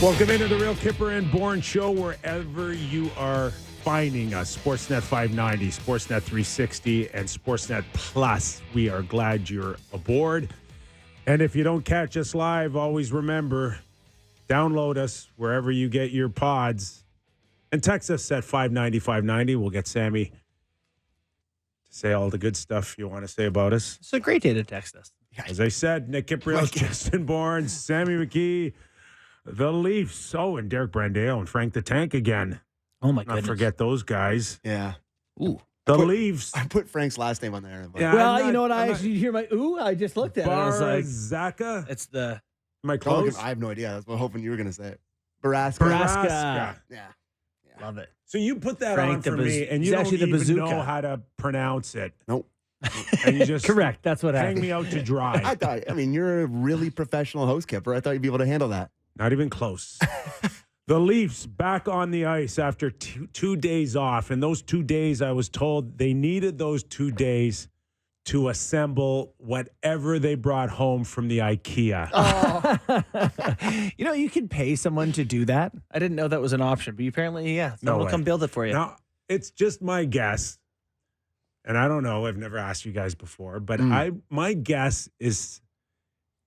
Welcome into the Real Kyper and Bourne Show, wherever you are finding us. Sportsnet 590, Sportsnet 360, and Sportsnet Plus. We are glad you're aboard. And if you don't catch us live, always remember, download us wherever you get your pods and text us at 590-590. We'll get Sammy to say all the good stuff you want to say about us. It's a great day to text us. As I said, Nick Kypreos, Justin Bourne, Sammy McKee, the Leafs. Oh, and Derek Brandale and Frank the Tank again. Oh, my goodness. Not forget those guys. Yeah. Ooh. Leafs. I put Frank's last name on there. Yeah, well, you know what? I actually hear my ooh. I just looked at it. I was like, Barzaka? it's the Am I close? I have no idea. That's what I'm hoping you were going to say it. Baraska. Baraska. Yeah. Love it. So you put that Frank on for the me, and you he's don't actually the even bazooka. know how to pronounce it. Nope. And you just Correct. That's what hang happened. me out to dry. I mean, you're a really professional host, Kipper. I thought you'd be able to handle that. Not even close. The Leafs back on the ice after two days off. And those 2 days, I was told they needed those 2 days to assemble whatever they brought home from the IKEA. You know, you can pay someone to do that. I didn't know that was an option, but apparently, yeah, someone will way. come build it for you. Now, it's just my guess. And I don't know. I've never asked you guys before. But my guess is,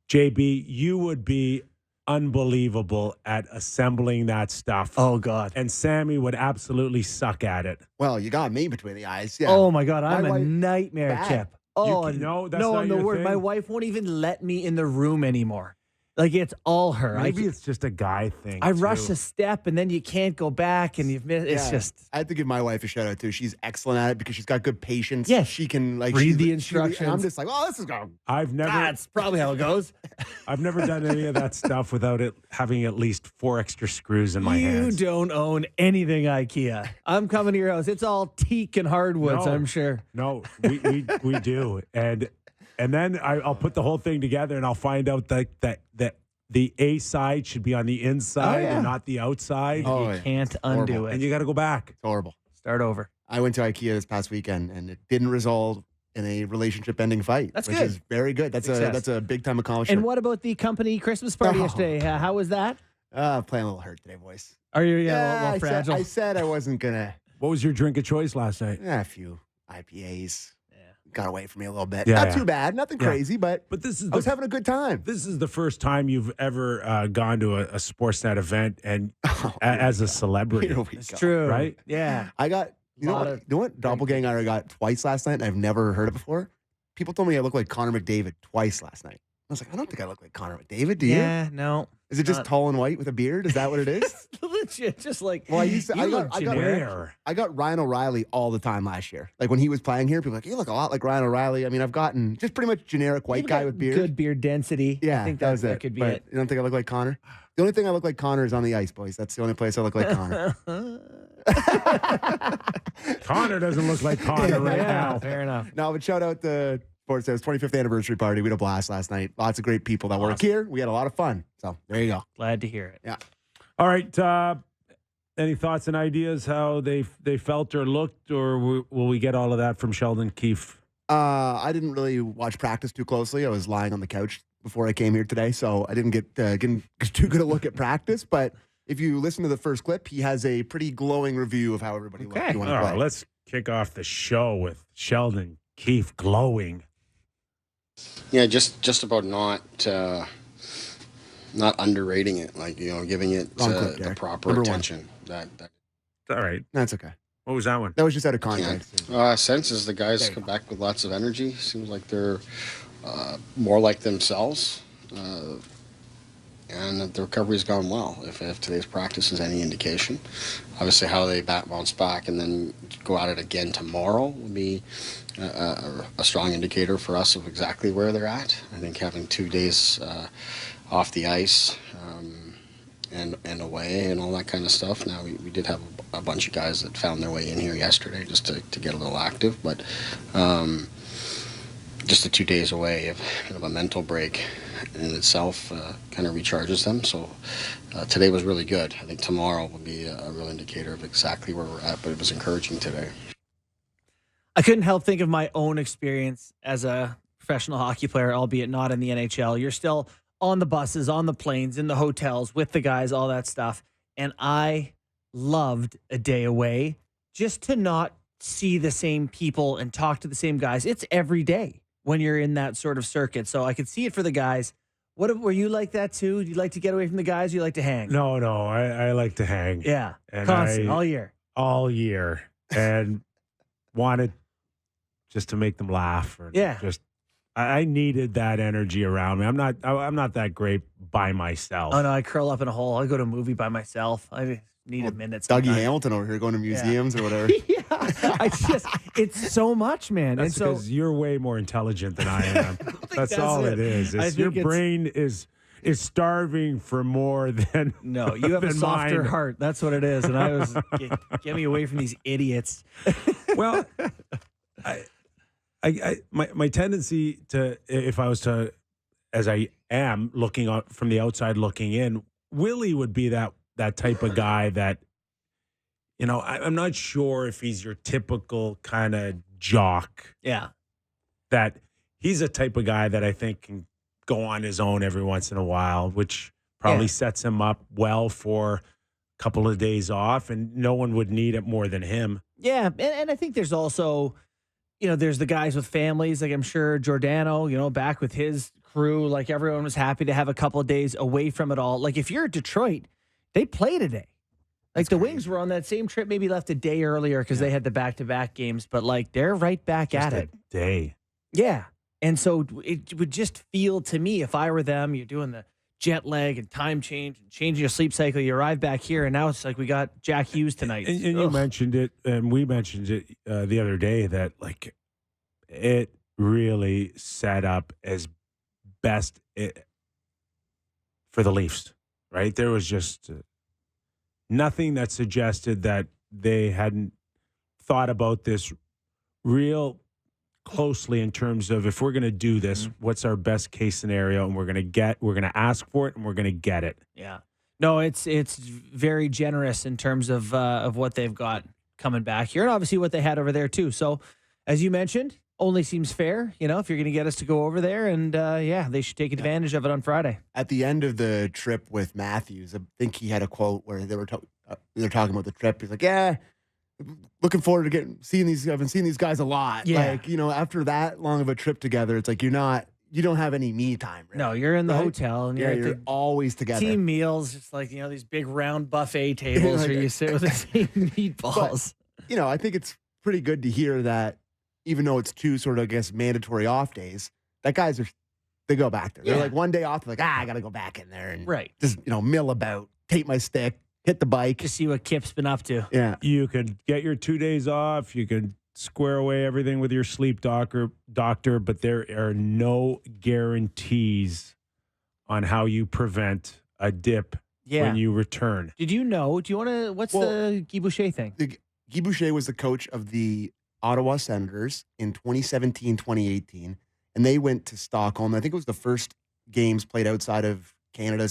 JB, you would be unbelievable at assembling that stuff. Oh, God. And Sammy would absolutely suck at it. Well, you got me between the eyes. Yeah. Oh, my God. I'm My a wife- nightmare, bad. Chip. Oh, no, that's no, not I'm the your word. thing? My wife won't even let me in the room anymore. Like, it's all her. Maybe it's just a guy thing. I rush too. a step, and then you can't go back, and you've missed. It's Yeah. just. I have to give my wife a shout out too. She's excellent at it because she's got good patience. Yes. She can like Read she's- the she- instructions. I'm just like, oh, this is going. I've never That's probably how it goes. I've never done any of that stuff without it having at least 4 extra screws in my You hands. don't own anything IKEA. I'm coming to your house. It's all teak and hardwoods, No. I'm sure. No, we do. And then I'll put the whole thing together and I'll find out that the A side should be on the inside yeah. and not the outside. Oh, You yeah. can't undo Horrible. it. And you got to go back. It's horrible. Start over. I went to IKEA this past weekend and it didn't result in a relationship-ending fight. That's which good. is very good. That's Success. a big-time accomplishment. And what about the company Christmas party Oh. yesterday? How was that? Playing a little hurt today, boys. Are you a I little fragile? said I wasn't gonna. What was your drink of choice last night? A few IPAs. Got away from me a little bit. Yeah, Not yeah. too bad. Nothing Yeah. crazy, but But this is I was having a good time. this is the first time you've ever gone to a Sportsnet event and Oh, as a celebrity. here we It's go. true. Right? Yeah. I got you know Lot what? of- You know what? Doppelganger I got twice last night, and I've never heard it before. People told me I look like Connor McDavid twice last night. I was like, I don't think I look like Connor McDavid. Do you? Yeah, no. Is it just not- tall and white with a beard? Is that what it is? Legit, just like. Well, I used to- you I got- look I got- generic. Where? I got Ryan O'Reilly all the time last year. Like when he was playing here, people were like, you look a lot like Ryan O'Reilly. I mean, I've gotten just pretty much generic white You've guy got with beard. Good beard density. Yeah, I think that was that it. could be But it. You don't think I look like Connor? The only thing I look like Connor is on the ice, boys. That's the only place I look like Connor. Connor doesn't look like Connor right Yeah, now. fair enough. No, but shout out the Sportsnet's 25th anniversary party. We had a blast last night. Lots of great people that work here. We had a lot of fun. So there you go. Glad to hear it. Yeah. All right. Any thoughts and ideas how they felt or looked, or will we get all of that from Sheldon Keefe? I didn't really watch practice too closely. I was lying on the couch before I came here today, so I didn't get too good a look at practice. But if you listen to the first clip, he has a pretty glowing review of how everybody looked. Okay. You wanna All right, play? let's kick off the show with Sheldon Keefe glowing. Yeah, just about not underrating it, like giving it Wrong clip, the Derek. proper Number one. attention. That All right. That's okay. What was that one? That was just out of yeah. context. Senses the guys There you come go. back with lots of energy. Seems like they're more like themselves, and that the recovery's gone well. If today's practice is any indication, obviously how they bounce back and then go at it again tomorrow will be a strong indicator for us of exactly where they're at. I think having 2 days off the ice and away and all that kind of stuff. Now we did have a bunch of guys that found their way in here yesterday just to get a little active, but just the 2 days away of a mental break in itself kind of recharges them. So today was really good. I think tomorrow will be a real indicator of exactly where we're at, but it was encouraging today. I couldn't help think of my own experience as a professional hockey player, albeit not in the NHL. You're still on the buses, on the planes, in the hotels, with the guys, all that stuff. And I loved a day away just to not see the same people and talk to the same guys. It's every day when you're in that sort of circuit. So I could see it for the guys. Were you like that too? Do you like to get away from the guys or you like to hang? No, I like to hang. Yeah. And Constant, all year. All year. And wanted just to make them laugh. Or I needed that energy around me. I'm not that great by myself. Oh no, I curl up in a hole. I go to a movie by myself. I need a minute. Dougie Hamilton over here going to museums or whatever. It's so much, man. That's and because you're way more intelligent than I am. That's all it is. I Your think brain is starving for more than No, you have a softer mine. heart. That's what it is. And I was get me away from these idiots. Well, my tendency to, if I was to, as I am looking out from the outside looking in, Willie would be that type of guy that, I'm not sure if he's your typical kind of jock. Yeah. That he's a type of guy that I think can go on his own every once in a while, which probably sets him up well for a couple of days off, and no one would need it more than him. Yeah. And I think there's also, there's the guys with families, like I'm sure Giordano, back with his crew, like everyone was happy to have a couple of days away from it all. Like if you're at Detroit, they play today. Like the Wings were on that same trip, maybe left a day earlier because they had the back-to-back games, but like they're right back at it. Day. Yeah. And so it would just feel to me, if I were them, you're doing the jet lag and time change and changing your sleep cycle, you arrive back here, and now it's like we got Jack Hughes tonight. And you mentioned it, and we mentioned it the other day, that like it really set up as best for the Leafs, right? There was just nothing that suggested that they hadn't thought about this real closely in terms of, if we're going to do this, what's our best case scenario, and we're going to ask for it, and we're going to get it. Yeah. No, it's very generous in terms of what they've got coming back here, and obviously what they had over there too. So, as you mentioned, only seems fair, if you're going to get us to go over there, and they should take advantage of it on Friday. At the end of the trip with Matthews, I think he had a quote where they were talking about the trip. He's like, "Yeah, looking forward to seeing these. I've been seeing these guys a lot. Yeah. Like, after that long of a trip together, it's like you don't have any me time. Really. No, you're in the hotel, and you're always together. Team meals, just like these big round buffet tables where you sit with the same meatballs. But, I think it's pretty good to hear that, even though it's two sort of, I guess, mandatory off days, that they go back there. They're like one day off, they're like, I got to go back in there and just, mill about, take my stick, hit the bike. To see what Kip's been up to. Yeah. You could get your 2 days off. You could square away everything with your sleep doctor, but there are no guarantees on how you prevent a dip when you return. Did you know? Do you want to, what's the Guy Boucher thing? Guy Boucher was the coach of the Ottawa Senators in 2017, 2018, and they went to Stockholm. I think it was the first games played outside of Canada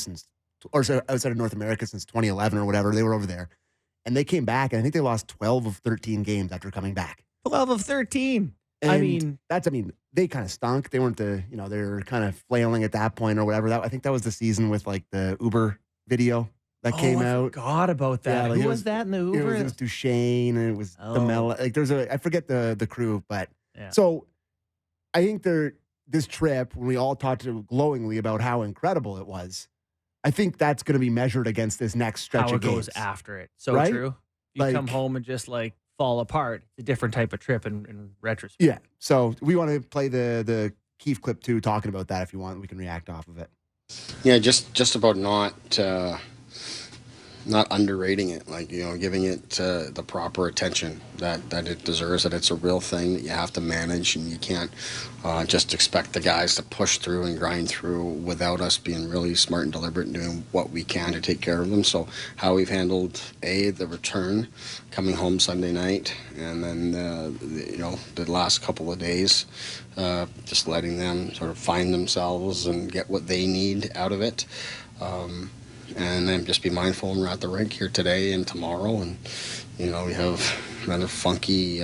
outside of North America since 2011 or whatever. They were over there, and they came back, and I think they lost 12 of 13 games after coming back. 12 of 13. And they kind of stunk. They weren't they were kind of flailing at that point or whatever. I think that was the season with like the Uber video that came out. I forgot about that. Yeah, like Who was that in the Uber? It was Duchesne, and it was DeMella. Like I forget the crew, but so I think this trip, when we all talked glowingly about how incredible it was, I think that's going to be measured against this next stretch of games. How it goes after it. So true. You come home and just like fall apart. It's a different type of trip in retrospect. Yeah. So we want to play the Keefe clip too, talking about that. If you want, we can react off of it. Yeah, just about not underrating it, giving it the proper attention that it deserves, that it's a real thing that you have to manage, and you can't just expect the guys to push through and grind through without us being really smart and deliberate and doing what we can to take care of them. So how we've handled the return, coming home Sunday night, and then the last couple of days, just letting them sort of find themselves and get what they need out of it. And then just be mindful when we're at the rink here today and tomorrow. And, we have another funky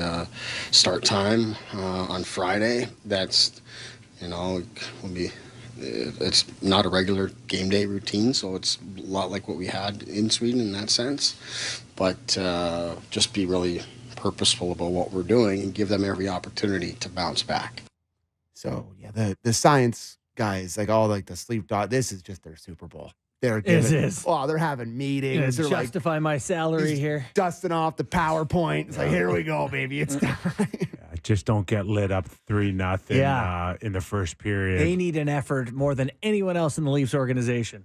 start time on Friday. That's, will be it's not a regular game day routine, so it's a lot like what we had in Sweden in that sense. But just be really purposeful about what we're doing and give them every opportunity to bounce back. So yeah, the science guys, like all like the sleep dot, this is just their Super Bowl. They're they're having meetings. They're justify my salary here. Dusting off the PowerPoint. It's like, here we go, baby. It's time. Just don't get lit up 3-0 in the first period. They need an effort more than anyone else in the Leafs organization.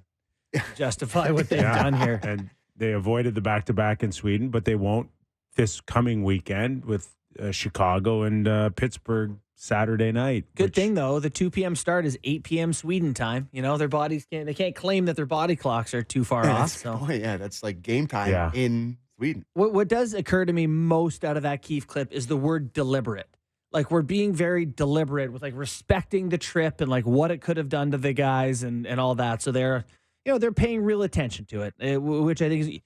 Justify what they've done here. And they avoided the back-to-back in Sweden, but they won't this coming weekend with Chicago and Pittsburgh Saturday night. Good thing, though, the 2 p.m. start is 8 p.m. Sweden time. You know, their bodies can't claim that their body clocks are too far off. So. Oh, yeah, that's like game time in Sweden. What does occur to me most out of that Keefe clip is the word deliberate. Like, we're being very deliberate with, like, respecting the trip and, like, what it could have done to the guys and all that. So they're paying real attention to it, which I think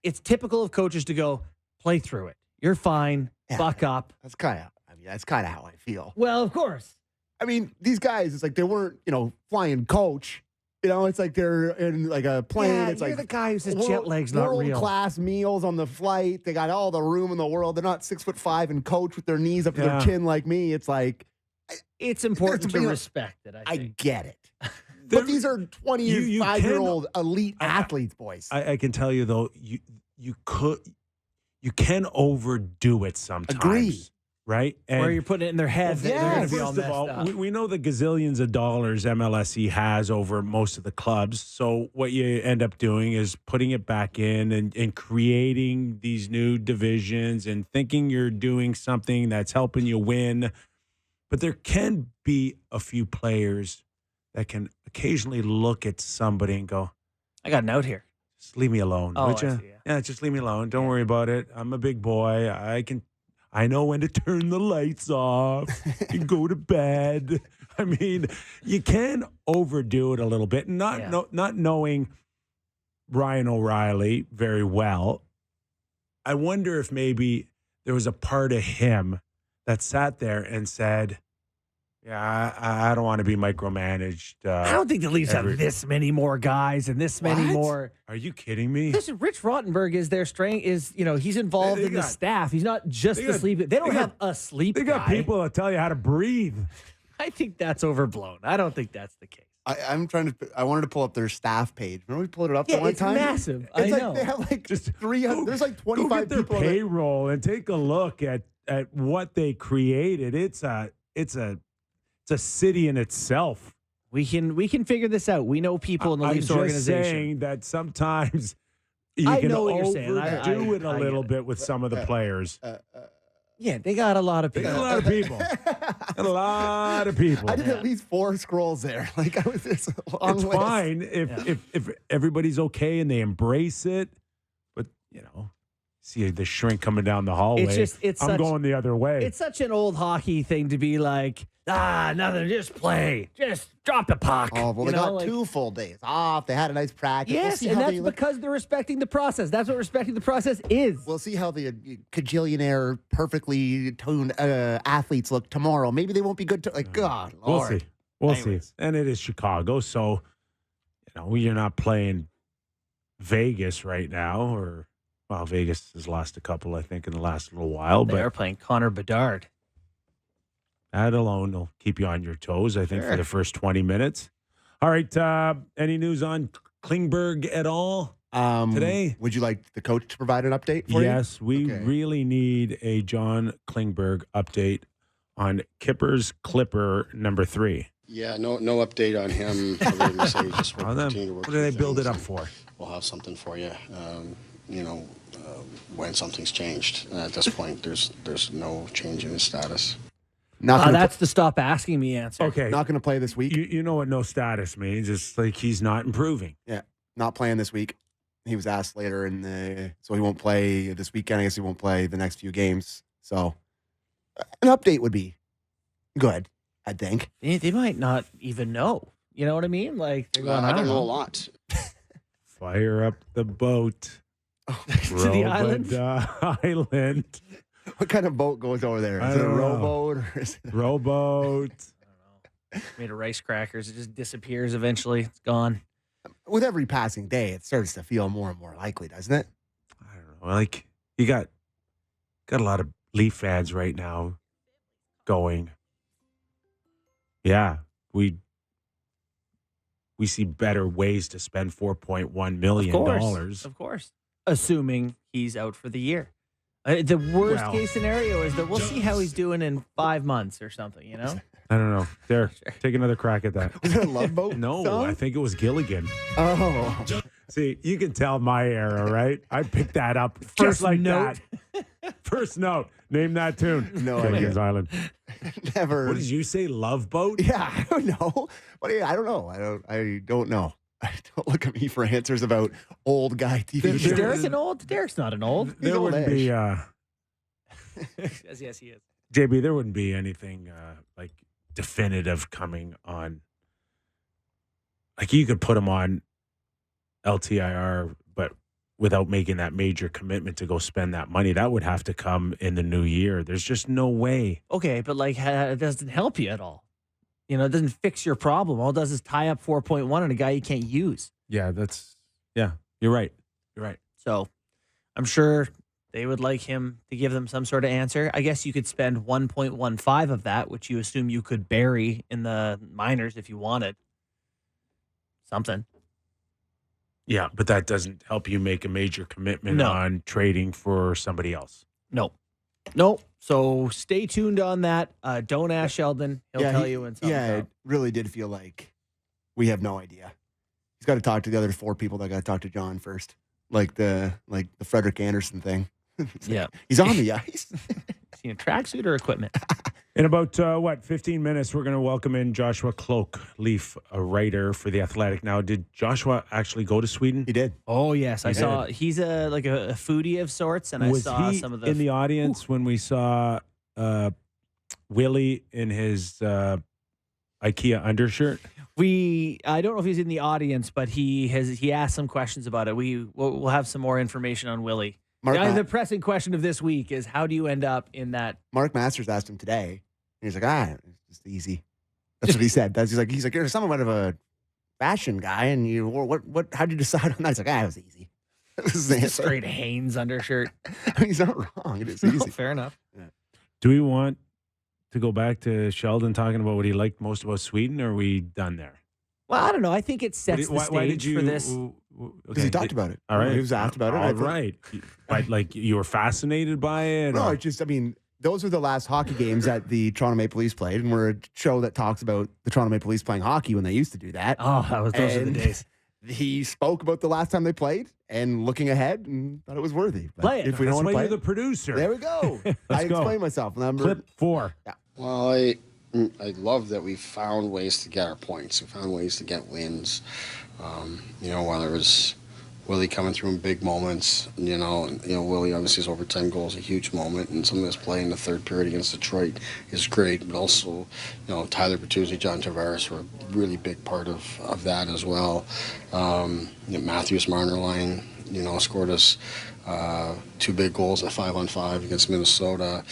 it's typical of coaches to go, play through it. You're fine. Buck up. That's kind of how I feel. Well, of course. I mean, these guys, it's like they weren't, flying coach. It's like they're in like a plane. Yeah, it's you're like the guy who says jet lag's not real. World-class meals on the flight. They got all the room in the world. They're not 6'5" and coach with their knees up to their chin like me. It's like it's important to respect it. I get it. But these are 25-year-old elite athletes, boys. I can tell you though, you can overdo it sometimes. Agree. Right? And where you're putting it in their head. They're going to be all messed up. We know the gazillions of dollars MLSE has over most of the clubs. So what you end up doing is putting it back in and creating these new divisions and thinking you're doing something that's helping you win. But there can be a few players that can occasionally look at somebody and go, I got a note here. Just leave me alone, would you? Yeah, just leave me alone. Don't worry about it. I'm a big boy. I know when to turn the lights off and go to bed. I mean, you can overdo it a little bit. Not knowing Ryan O'Reilly very well, I wonder if maybe there was a part of him that sat there and said, yeah, I don't want to be micromanaged. I don't think the Leafs have this many more guys and this many more. Are you kidding me? Listen, Rich Rottenberg is their strength. He's involved in the staff. He's not just the sleep. They don't have a sleep guy. They got people that tell you how to breathe. I think that's overblown. I don't think that's the case. I wanted to pull up their staff page. Remember we pulled it up the one time? It's massive. I know. They have like just 300. There's like 25 go get their people. Payroll and take a look at what they created. It's a city in itself. We can figure this out. We know people in the Leafs organization. I'm just saying that sometimes you can overdo it a little bit with some of the players. Yeah, they got a lot of people. They got a lot of people. A lot of people. I did at least 4 scrolls there. Like I was just a long It's list. fine if everybody's okay and they embrace it, but see the shrink coming down the hallway. I'm going the other way. It's such an old hockey thing to be like, nothing, just play. Just drop the puck. Oh, well, they got 2 full days off. They had a nice practice. Yes, and that's because they're respecting the process. That's what respecting the process is. We'll see how the cajillionaire, perfectly toned athletes look tomorrow. Maybe they won't be good. God, Lord. We'll see. And it is Chicago, so you're not playing Vegas right now, Vegas has lost a couple, I think, in the last little while. They are playing Connor Bedard. That alone will keep you on your toes, I think, for the first 20 minutes. All right. Any news on Klingberg at all today? Would you like the coach to provide an update for you? Yes, we really need a John Klingberg update on Kyper's Clipper number 3. Yeah, no update on him. What do they build it up for? We'll have something for you. When something's changed. At this point, there's no change in his status. That's the stop asking me answer. Okay. Not going to play this week. You know what no status means. It's like he's not improving. Yeah, not playing this week. He was asked later so he won't play this weekend. I guess he won't play the next few games. So an update would be good, I think. They might not even know. You know what I mean? Like they're going, I don't know a lot. Fire up the boat. To the island? Island. What kind of boat goes over there? Is it a rowboat? Or is it Rowboat. Made of rice crackers. It just disappears eventually. It's gone. With every passing day, it starts to feel more and more likely, doesn't it? I don't know. Like, you got a lot of Leaf fans right now going, yeah, we see better ways to spend $4.1 million. Of course. Assuming he's out for the year. The worst case scenario is that we'll see how he's doing in 5 months or something, you know? I don't know. There, take another crack at that. Was it a Love Boat? No, song? I think it was Gilligan. Oh. See, you can tell my era, right? I picked that up First just like note. that. First note. Name that tune. No Gilligan's idea. Island. Never. What did you say? Love Boat? Yeah, I don't know. But yeah, I don't know. I don't know. Don't look at me for answers about old guy TV Is shows. Derek an old? Derek's not an old. There wouldn't be, yes, he is. JB, there wouldn't be anything like definitive coming on. Like, you could put him on LTIR, but without making that major commitment to go spend that money. That would have to come in the new year. There's just no way. Okay, but like it doesn't help you at all. You know, it doesn't fix your problem. All it does is tie up 4.1 on a guy you can't use. Yeah, you're right. You're right. So I'm sure they would like him to give them some sort of answer. I guess you could spend 1.15 of that, which you assume you could bury in the minors if you wanted. Something. Yeah, but that doesn't help you make a major commitment on trading for somebody else. No. So stay tuned on that. Don't ask Sheldon. He'll tell you when something's it up. really did feel like we have no idea. He's got to talk to the other 4 people that got to talk to John first. Like the Frederick Anderson thing. Yeah. He's on the ice. Is he in a tracksuit or equipment? In about, 15 minutes, we're going to welcome in Joshua Kloke, Leaf, a writer for The Athletic. Now, did Joshua actually go to Sweden? He did. Oh, yes. I saw he's a foodie of sorts, and Was I saw he some of the in the audience when we saw Willie in his IKEA undershirt? I don't know if he's in the audience, but he asked some questions about it. We'll have some more information on Willie. The pressing question of this week is, how do you end up in that? Mark Masters asked him today. And he's like, it's just easy. That's what he said. He's like, you're somewhat of a fashion guy, and you what? How'd you decide on that? He's like, it was easy. That was his answer. Straight Hanes undershirt. I mean, he's not wrong. It is easy. Fair enough. Yeah. Do we want to go back to Sheldon talking about what he liked most about Sweden, or are we done there? Well, I don't know. I think it sets the stage for this. Because he talked about it. All right. He was asked about it. All right. But, like, you were fascinated by it? No, or? Those were the last hockey games that the Toronto Maple Leafs played, and we're a show that talks about the Toronto Maple Leafs playing hockey when they used to do that. Oh, those are the days. He spoke about the last time they played and looking ahead, and thought it was worthy. But play it. If we don't want to play you're the it, producer. there we go. I explained myself. Clip 4. Yeah. Well, I love that we found ways to get our points. We found ways to get wins. Whether it was Willie coming through in big moments, Willie obviously his overtime goal is a huge moment, and some of this play in the third period against Detroit is great, but also, Tyler Bertuzzi, John Tavares were a really big part of that as well. Matthews Marner line, scored us 2 big goals at 5-on-5 against Minnesota.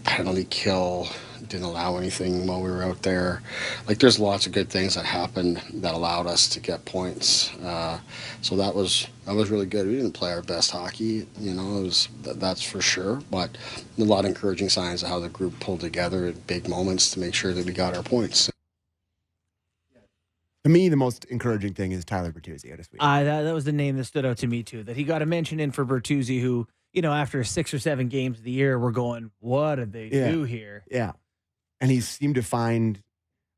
Penalty kill, didn't allow anything while we were out there. Like, there's lots of good things that happened that allowed us to get points. So that was really good. We didn't play our best hockey, that's for sure. But a lot of encouraging signs of how the group pulled together at big moments to make sure that we got our points. To me, the most encouraging thing is Tyler Bertuzzi. That was the name that stood out to me, too, that he got a mention in for Bertuzzi, who, after 6 or 7 games of the year, we're going, what did they do here? Yeah. And he seemed to find,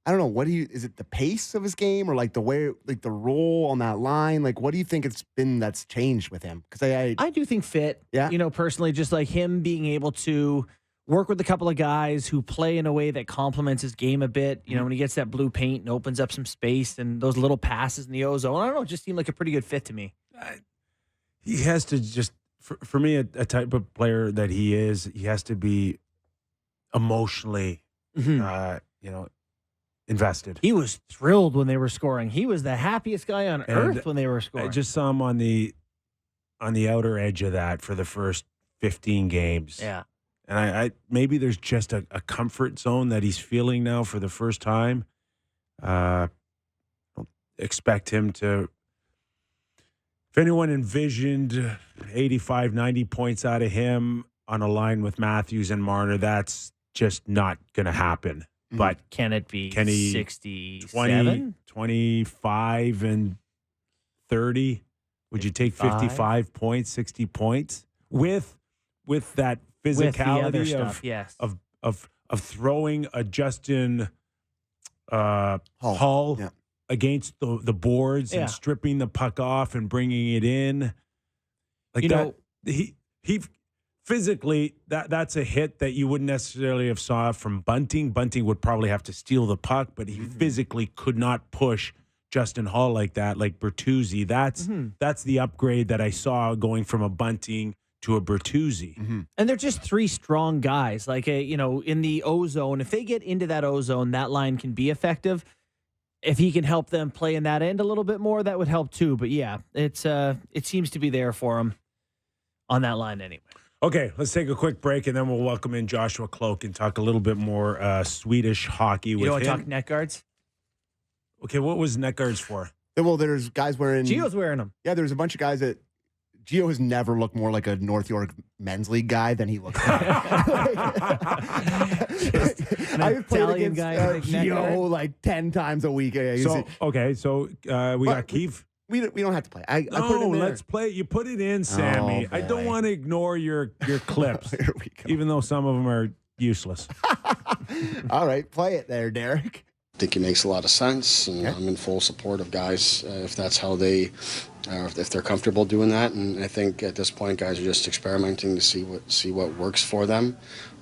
I don't know, is it the pace of his game, or like the way, like the role on that line? Like, what do you think it's been that's changed with him? Because I do think fit, personally, just like him being able to work with a couple of guys who play in a way that complements his game a bit. When he gets that blue paint and opens up some space and those little passes in the ozone, I don't know, it just seemed like a pretty good fit to me. He has to just, for me, a type of player that he is, he has to be emotionally, invested. He was thrilled when they were scoring. He was the happiest guy on earth when they were scoring. I just saw him on the outer edge of that for the first 15 games. Yeah. And I maybe there's just a comfort zone that he's feeling now for the first time. Don't expect him to. If anyone envisioned 85, 90 points out of him on a line with Matthews and Marner, that's just not going to happen. But can it be 67? 20, 25 and 30? Would you take 55 points, 60 points with that physicality with the other stuff, yes. of throwing a Justin Hall Yeah. against the boards and stripping the puck off and bringing it in? Like you that, know, he physically, that's a hit that you wouldn't necessarily have saw from Bunting. Bunting would probably have to steal the puck, but he physically could not push Justin Hall like that, like Bertuzzi. That's the upgrade that I saw going from a Bunting to a Bertuzzi. And they're just three strong guys. Like, in the O zone, if they get into that O zone, that line can be effective. If he can help them play in that end a little bit more, that would help too. But yeah, it seems to be there for him on that line anyway. Okay, let's take a quick break, and then we'll welcome in Joshua Kloke and talk a little bit more Swedish hockey with him. You want to talk net guards? Okay, what was net guards for? Well, there's guys wearing. Gio's wearing them. Yeah, there's a bunch of guys that. Gio has never looked more like a North York men's league guy than he looks like. I've played Italian against guy Gio like 10 times a week. We got Keith. We don't have to play. I put it No, in there. let's play. You put it in, Sammy. Oh, I don't boy. want to ignore your clips, Here we go. even though some of them are useless. All right, play it there, Derek. I think it makes a lot of sense, and I'm in full support of guys if that's how they, if they're comfortable doing that. And I think at this point, guys are just experimenting to see what works for them.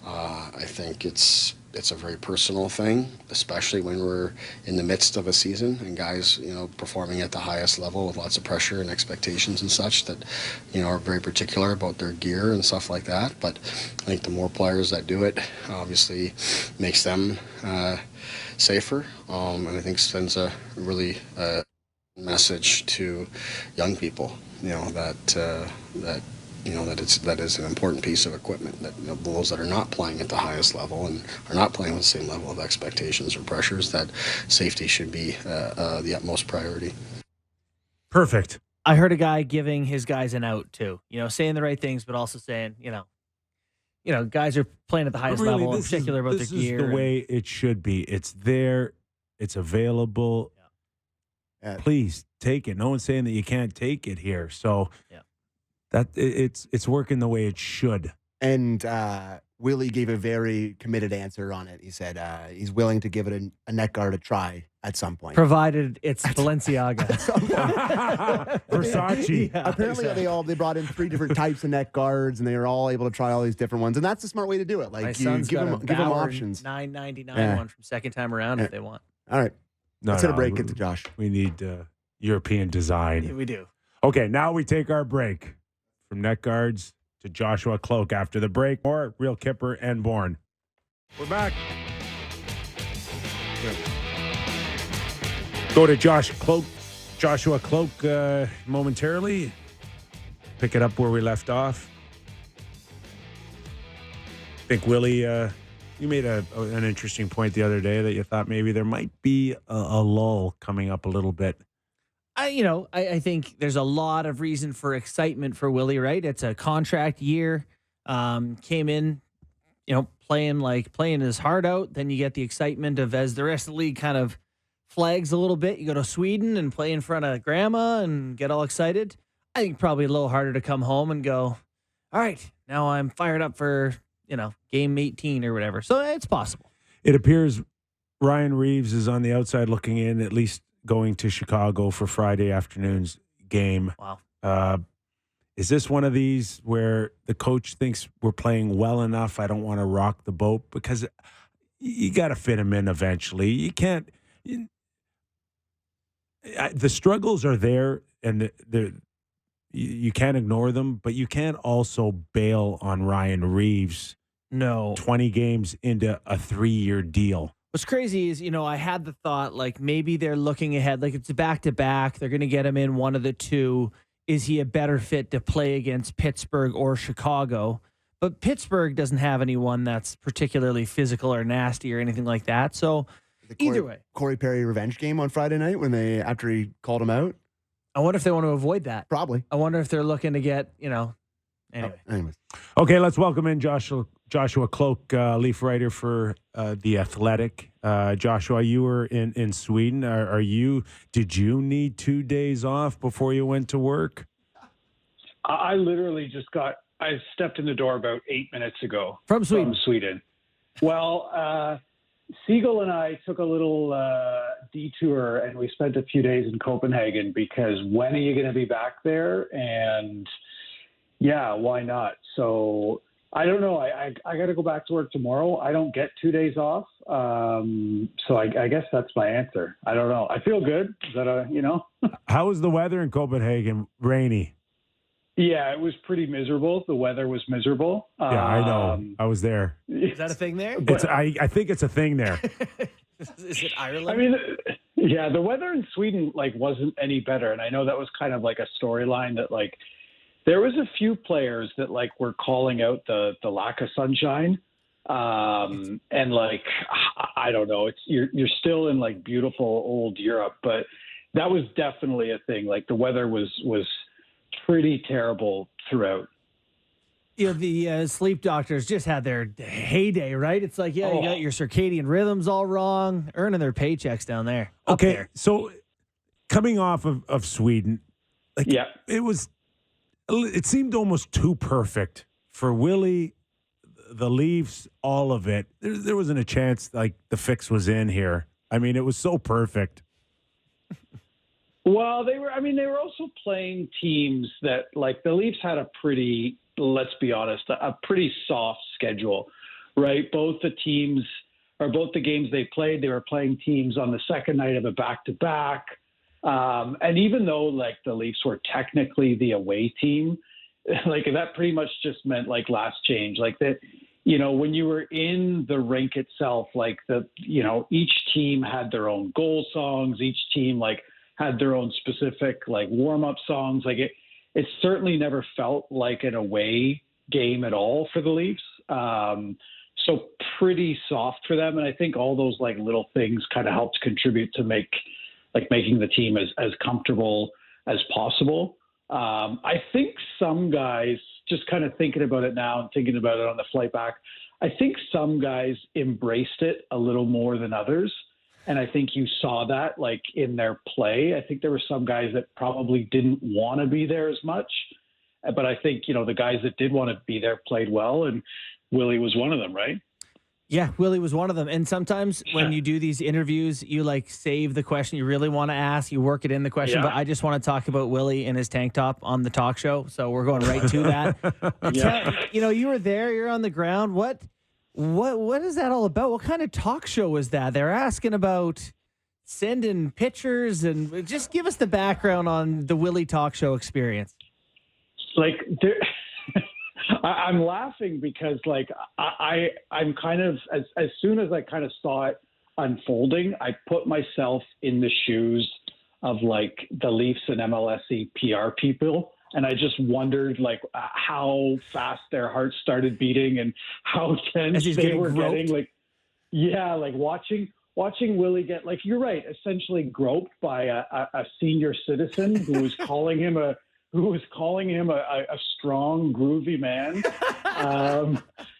I think it's a very personal thing, especially when we're in the midst of a season and guys, performing at the highest level with lots of pressure and expectations and such that, are very particular about their gear and stuff like that. But I think the more players that do it, obviously makes them safer, and I think sends a really message to young people, that is an important piece of equipment, that those that are not playing at the highest level and are not playing with the same level of expectations or pressures, that safety should be the utmost priority. Perfect. I heard a guy giving his guys an out too, saying the right things, but also saying, guys are playing at the highest level, in particular about their gear. This is the way it should be. It's there. It's available. Yeah. Please take it. No one's saying that you can't take it here. So that it's working the way it should. And Willie gave a very committed answer on it. He said he's willing to give it a net guard a try at some point. Provided it's Balenciaga. Versace. Yeah. Apparently they brought in 3 different types of net guards, and they were all able to try all these different ones. And that's the smart way to do it. My Like, you son's give got them a Bauer options. $9.99 one from second time around if they want. All right. Let's hit a break. Get to Josh. We need European design. Yeah, we do. Okay, now we take our break. From net guards to Joshua Kloke. After the break, more Real Kyper and Bourne. We're back. Go to Joshua Kloke momentarily. Pick it up where we left off. I think, Willie, you made an interesting point the other day that you thought maybe there might be a lull coming up a little bit. I think there's a lot of reason for excitement for Willie, right? It's a contract year. Came in, playing his heart out. Then you get the excitement of, as the rest of the league kind of flags a little bit, you go to Sweden and play in front of grandma and get all excited. I think probably a little harder to come home and go, all right, now I'm fired up for, game 18 or whatever. So it's possible. It appears Ryan Reeves is on the outside looking in, at least going to Chicago for Friday afternoon's game. Wow. Is this one of these where the coach thinks we're playing well enough, I don't want to rock the boat? Because you got to fit him in eventually. You can't. The struggles are there, and you can't ignore them, but you can't also bail on Ryan Reeves. No. 20 games into a 3-year deal. What's crazy is, I had the thought, like, maybe they're looking ahead, like it's back-to-back. They're going to get him in one of the two. Is he a better fit to play against Pittsburgh or Chicago? But Pittsburgh doesn't have anyone that's particularly physical or nasty or anything like that. So either way. Corey Perry revenge game on Friday night after he called him out? I wonder if they want to avoid that. Probably. I wonder if they're looking to get, anyway. Anyways. Okay, let's welcome in Joshua Kloke, Leaf writer for The Athletic. Joshua, you were in Sweden. Did you need 2 days off before you went to work? I literally I stepped in the door about 8 minutes ago. From Sweden? Well, Siegel and I took a little detour, and we spent a few days in Copenhagen because when are you going to be back there? And yeah, why not? So I don't know. I got to go back to work tomorrow. I don't get 2 days off. So I guess that's my answer. I don't know. I feel good. Is that How was the weather in Copenhagen? Rainy? Yeah, it was pretty miserable. The weather was miserable. Yeah, I know. I was there. Is that a thing there? I think it's a thing there. Is it Ireland? I mean, yeah, the weather in Sweden wasn't any better, and I know that was kind of like a storyline that there was a few players that were calling out the lack of sunshine, and I don't know. You're still in beautiful old Europe, but that was definitely a thing. The weather was pretty terrible throughout. The sleep doctors just had their heyday, right? It's you got your circadian rhythms all wrong, earning their paychecks down there. Okay, there. so coming off of Sweden, it seemed almost too perfect for Willie, the Leafs, all of it. There wasn't a chance the fix was in here. I mean, it was so perfect. Well, they were also playing teams that the Leafs had a pretty, let's be honest, a pretty soft schedule, right? Both the games they played, they were playing teams on the second night of a back-to-back. And even though the Leafs were technically the away team, that pretty much just meant last change. That, when you were in the rink itself, each team had their own goal songs, each team had their own specific warm-up songs. It certainly never felt like an away game at all for the Leafs. So pretty soft for them. And I think all those little things kind of helped contribute to making the team as comfortable as possible. I think some guys, just kind of thinking about it now and thinking about it on the flight back, I think some guys embraced it a little more than others. And I think you saw that in their play. I think there were some guys that probably didn't want to be there as much. But I think, the guys that did want to be there played well. And Willie was one of them, right? Yeah, Willie was one of them. And sometimes when you do these interviews, you save the question you really want to ask. You work it in the question. Yeah. But I just want to talk about Willie and his tank top on the talk show. So we're going right to that. You were there. You're on the ground. What is that all about? What kind of talk show is that? They're asking about sending pictures, and just give us the background on the Willie talk show experience. I'm laughing because I'm kind of, as soon as I kind of saw it unfolding, I put myself in the shoes of the Leafs and MLSE PR people. And I just wondered how fast their hearts started beating and how tense they were getting. Watching Willie get, you're right, essentially groped by a senior citizen who was calling him a strong, groovy man.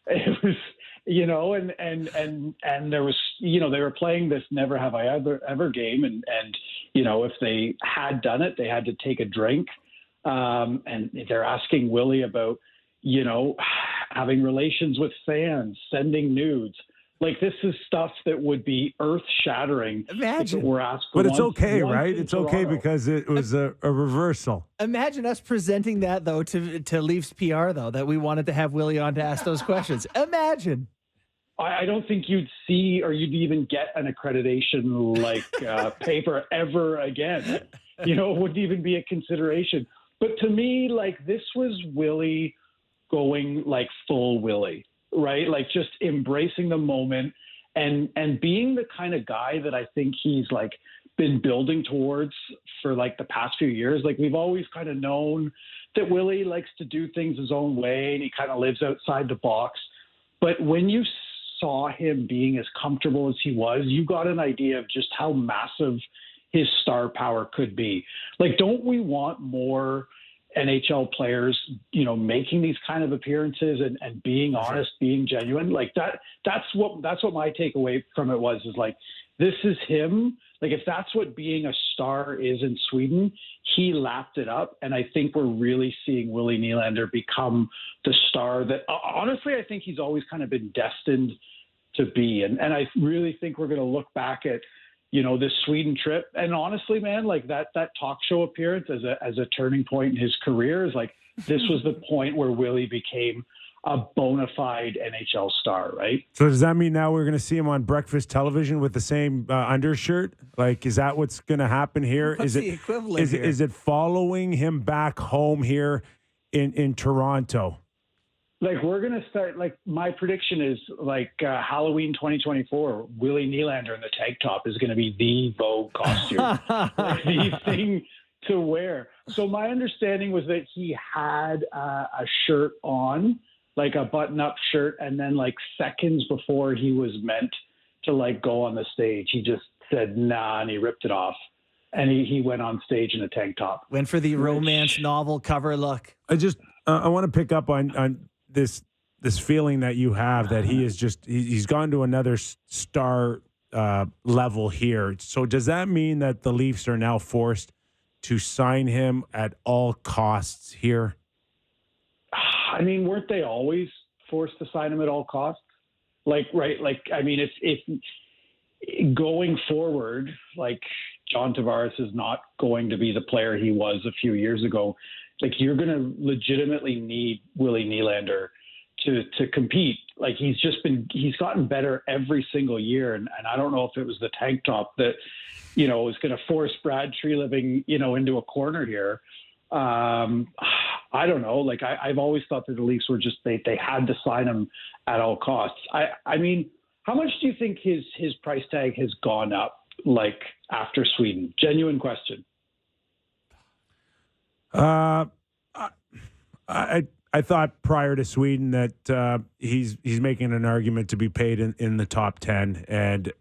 It was, and there was, they were playing this Never Have I Ever game. And if they had done it, they had to take a drink. And they're asking Willie about, having relations with fans, sending nudes. This is stuff that would be earth-shattering. Imagine. We're asked but it's okay, right? It's okay because it was a reversal. Imagine us presenting that, though, to Leafs PR, though, that we wanted to have Willie on to ask those questions. Imagine. I don't think you'd see or you'd even get an accreditation paper ever again. It wouldn't even be a consideration. But to me, this was Willie going full Willie, right? Just embracing the moment and being the kind of guy that I think he's been building towards for like the past few years. Like we've always kind of known that Willie likes to do things his own way and he kind of lives outside the box. But when you saw him being as comfortable as he was, you got an idea of just how massive his star power could be. Like, don't we want more NHL players, making these kind of appearances and being honest, being genuine? Like that's what my takeaway from it was, is like, this is him. Like, if that's what being a star is in Sweden, he lapped it up. And I think we're really seeing Willie Nylander become the star that, honestly, I think he's always kind of been destined to be. And I really think we're going to look back at, this Sweden trip. And honestly, man, like that talk show appearance as a turning point in his career is like, this was the point where Willie became a bona fide NHL star, right? So does that mean now we're going to see him on breakfast television with the same undershirt? Like, is that what's going to happen here? What's the equivalent here? Is it following him back home here in Toronto? Like, we're going to start, like, my prediction is, like, Halloween 2024, Willie Nylander in the tank top is going to be the Vogue costume. Like, the thing to wear. So my understanding was that he had a shirt on, like a button-up shirt, and then, like, seconds before he was meant to, like, go on the stage, he just said, nah, and he ripped it off. And he went on stage in a tank top. Went for the romance novel cover look. I want to pick up on this feeling that you have that he is he's gone to another star level here. So does that mean that the Leafs are now forced to sign him at all costs here? I mean, weren't they always forced to sign him at all costs? Like, right? Like, I mean, if going forward, like, John Tavares is not going to be the player he was a few years ago. Like, you're going to legitimately need Willie Nylander to compete. Like, he's gotten better every single year. And I don't know if it was the tank top that, is going to force Brad Treliving, into a corner here. I don't know. Like, I've always thought that the Leafs were just, they had to sign him at all costs. I mean, how much do you think his price tag has gone up, like, after Sweden? Genuine question. I thought prior to Sweden that he's making an argument to be paid in the top 10, and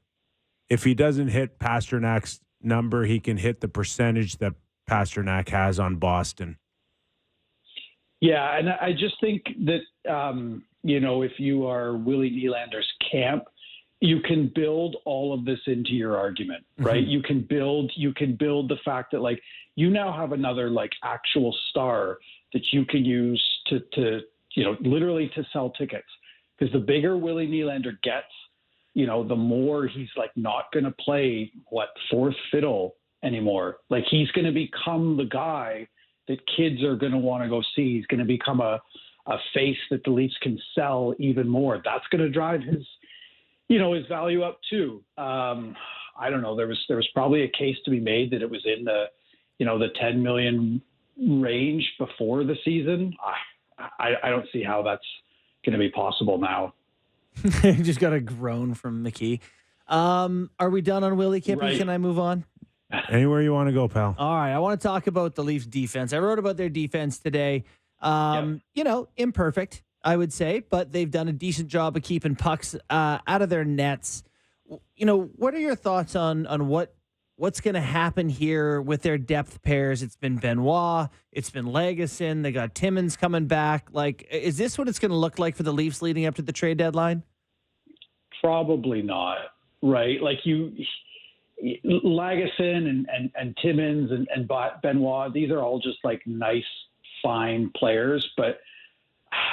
if he doesn't hit Pastrňák's number, he can hit the percentage that Pastrňák has on Boston. Yeah, and I just think that if you are Willie Nylander's camp, you can build all of this into your argument, right? Mm-hmm. You can build the fact that, like, you now have another, like, actual star that you can use to literally to sell tickets. Because the bigger Willie Nylander gets, the more he's, like, not going to play fourth fiddle anymore. Like, he's going to become the guy that kids are going to want to go see. He's going to become a face that the Leafs can sell even more. That's going to drive his value up too. I don't know. There was probably a case to be made that it was in the 10 million range before the season. I don't see how that's going to be possible now. Just got a groan from McKee. Are we done on Willie Kippy? Right. Can I move on? Anywhere you want to go, pal. All right. I want to talk about the Leafs defense. I wrote about their defense today. Imperfect, I would say, but they've done a decent job of keeping pucks out of their nets. What are your thoughts on what's going to happen here with their depth pairs? It's been Benoit, it's been Lagesson, they got Timmins coming back. Like, is this what it's going to look like for the Leafs leading up to the trade deadline? Probably not, right? Like, Lagesson and Timmins and Benoit, these are all just, like, nice, fine players, but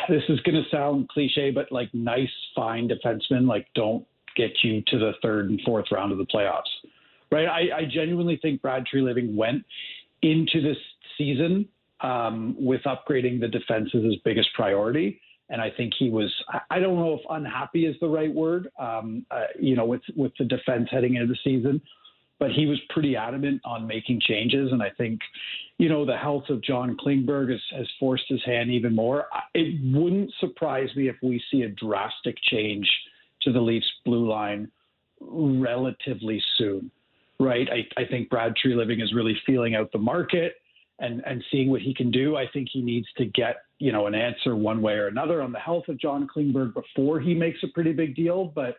this is going to sound cliche, but, like, nice, fine defensemen, like, don't get you to the third and fourth round of the playoffs, right? I genuinely think Brad Treliving went into this season with upgrading the defense as his biggest priority. And I think he was, I don't know if unhappy is the right word, with the defense heading into the season, but he was pretty adamant on making changes. And I think, the health of John Klingberg has forced his hand even more. It wouldn't surprise me if we see a drastic change to the Leafs blue line relatively soon. right? I think Brad Treliving is really feeling out the market and seeing what he can do. I think he needs to get, an answer one way or another on the health of John Klingberg before he makes a pretty big deal. But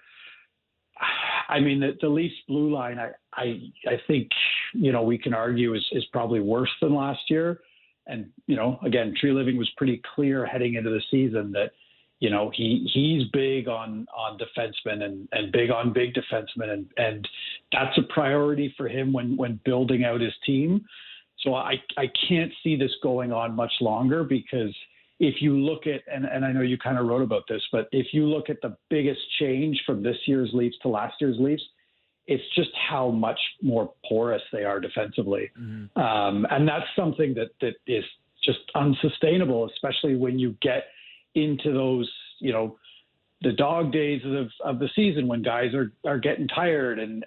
I mean, the Leafs blue line, I think, we can argue is probably worse than last year. And, again, Treliving was pretty clear heading into the season that, he's big on defensemen and big on big defensemen. And that's a priority for him when building out his team. So I can't see this going on much longer, because if you look at, and I know you kind of wrote about this, but if you look at the biggest change from this year's Leafs to last year's Leafs, it's just how much more porous they are defensively. Mm-hmm. And that's something that is just unsustainable, especially when you get into those, the dog days of the season when guys are getting tired and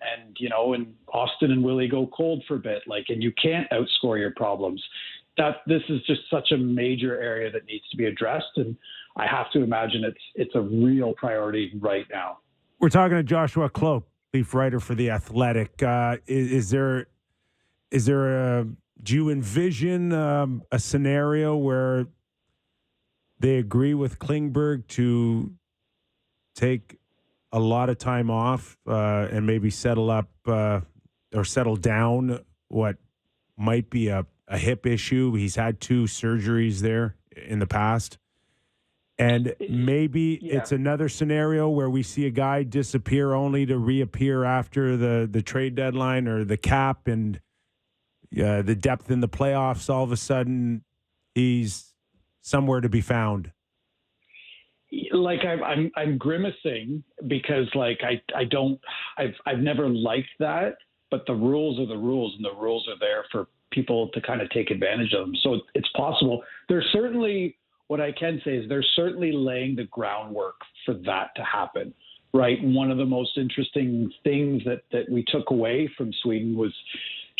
Austin and Willie go cold for a bit, and you can't outscore your problems. This is just such a major area that needs to be addressed. And I have to imagine it's a real priority right now. We're talking to Joshua Kloke, Leaf writer for The Athletic. Do you envision a scenario where they agree with Klingberg to take a lot of time off and maybe settle up or settle down what might be a hip issue? He's had 2 surgeries there in the past. And maybe it's another scenario where we see a guy disappear only to reappear after the trade deadline or the cap and the depth in the playoffs. All of a sudden, he's somewhere to be found. I'm grimacing because I've never liked that, but the rules are the rules, and the rules are there for people to kind of take advantage of them. So it's possible. What I can say is they're certainly laying the groundwork for that to happen, right? One of the most interesting things that we took away from Sweden was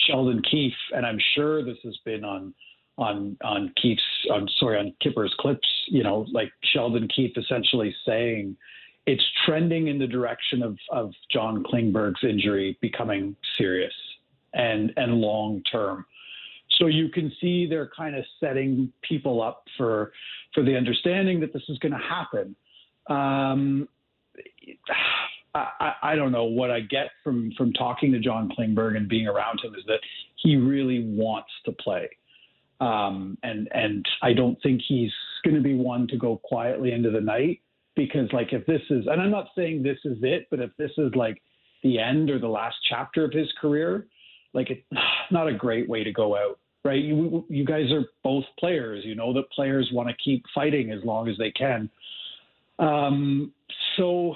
Sheldon Keefe, and I'm sure this has been on Kyper's clips, Sheldon Keefe essentially saying it's trending in the direction of John Klingberg's injury becoming serious and long term. So you can see they're kind of setting people up for the understanding that this is going to happen. I don't know. What I get from talking to John Klingberg and being around him is that he really wants to play. And I don't think he's going to be one to go quietly into the night, because if this is, and I'm not saying this is it, but if this is the end or the last chapter of his career, it's not a great way to go out, right? You guys are both players, that players want to keep fighting as long as they can. So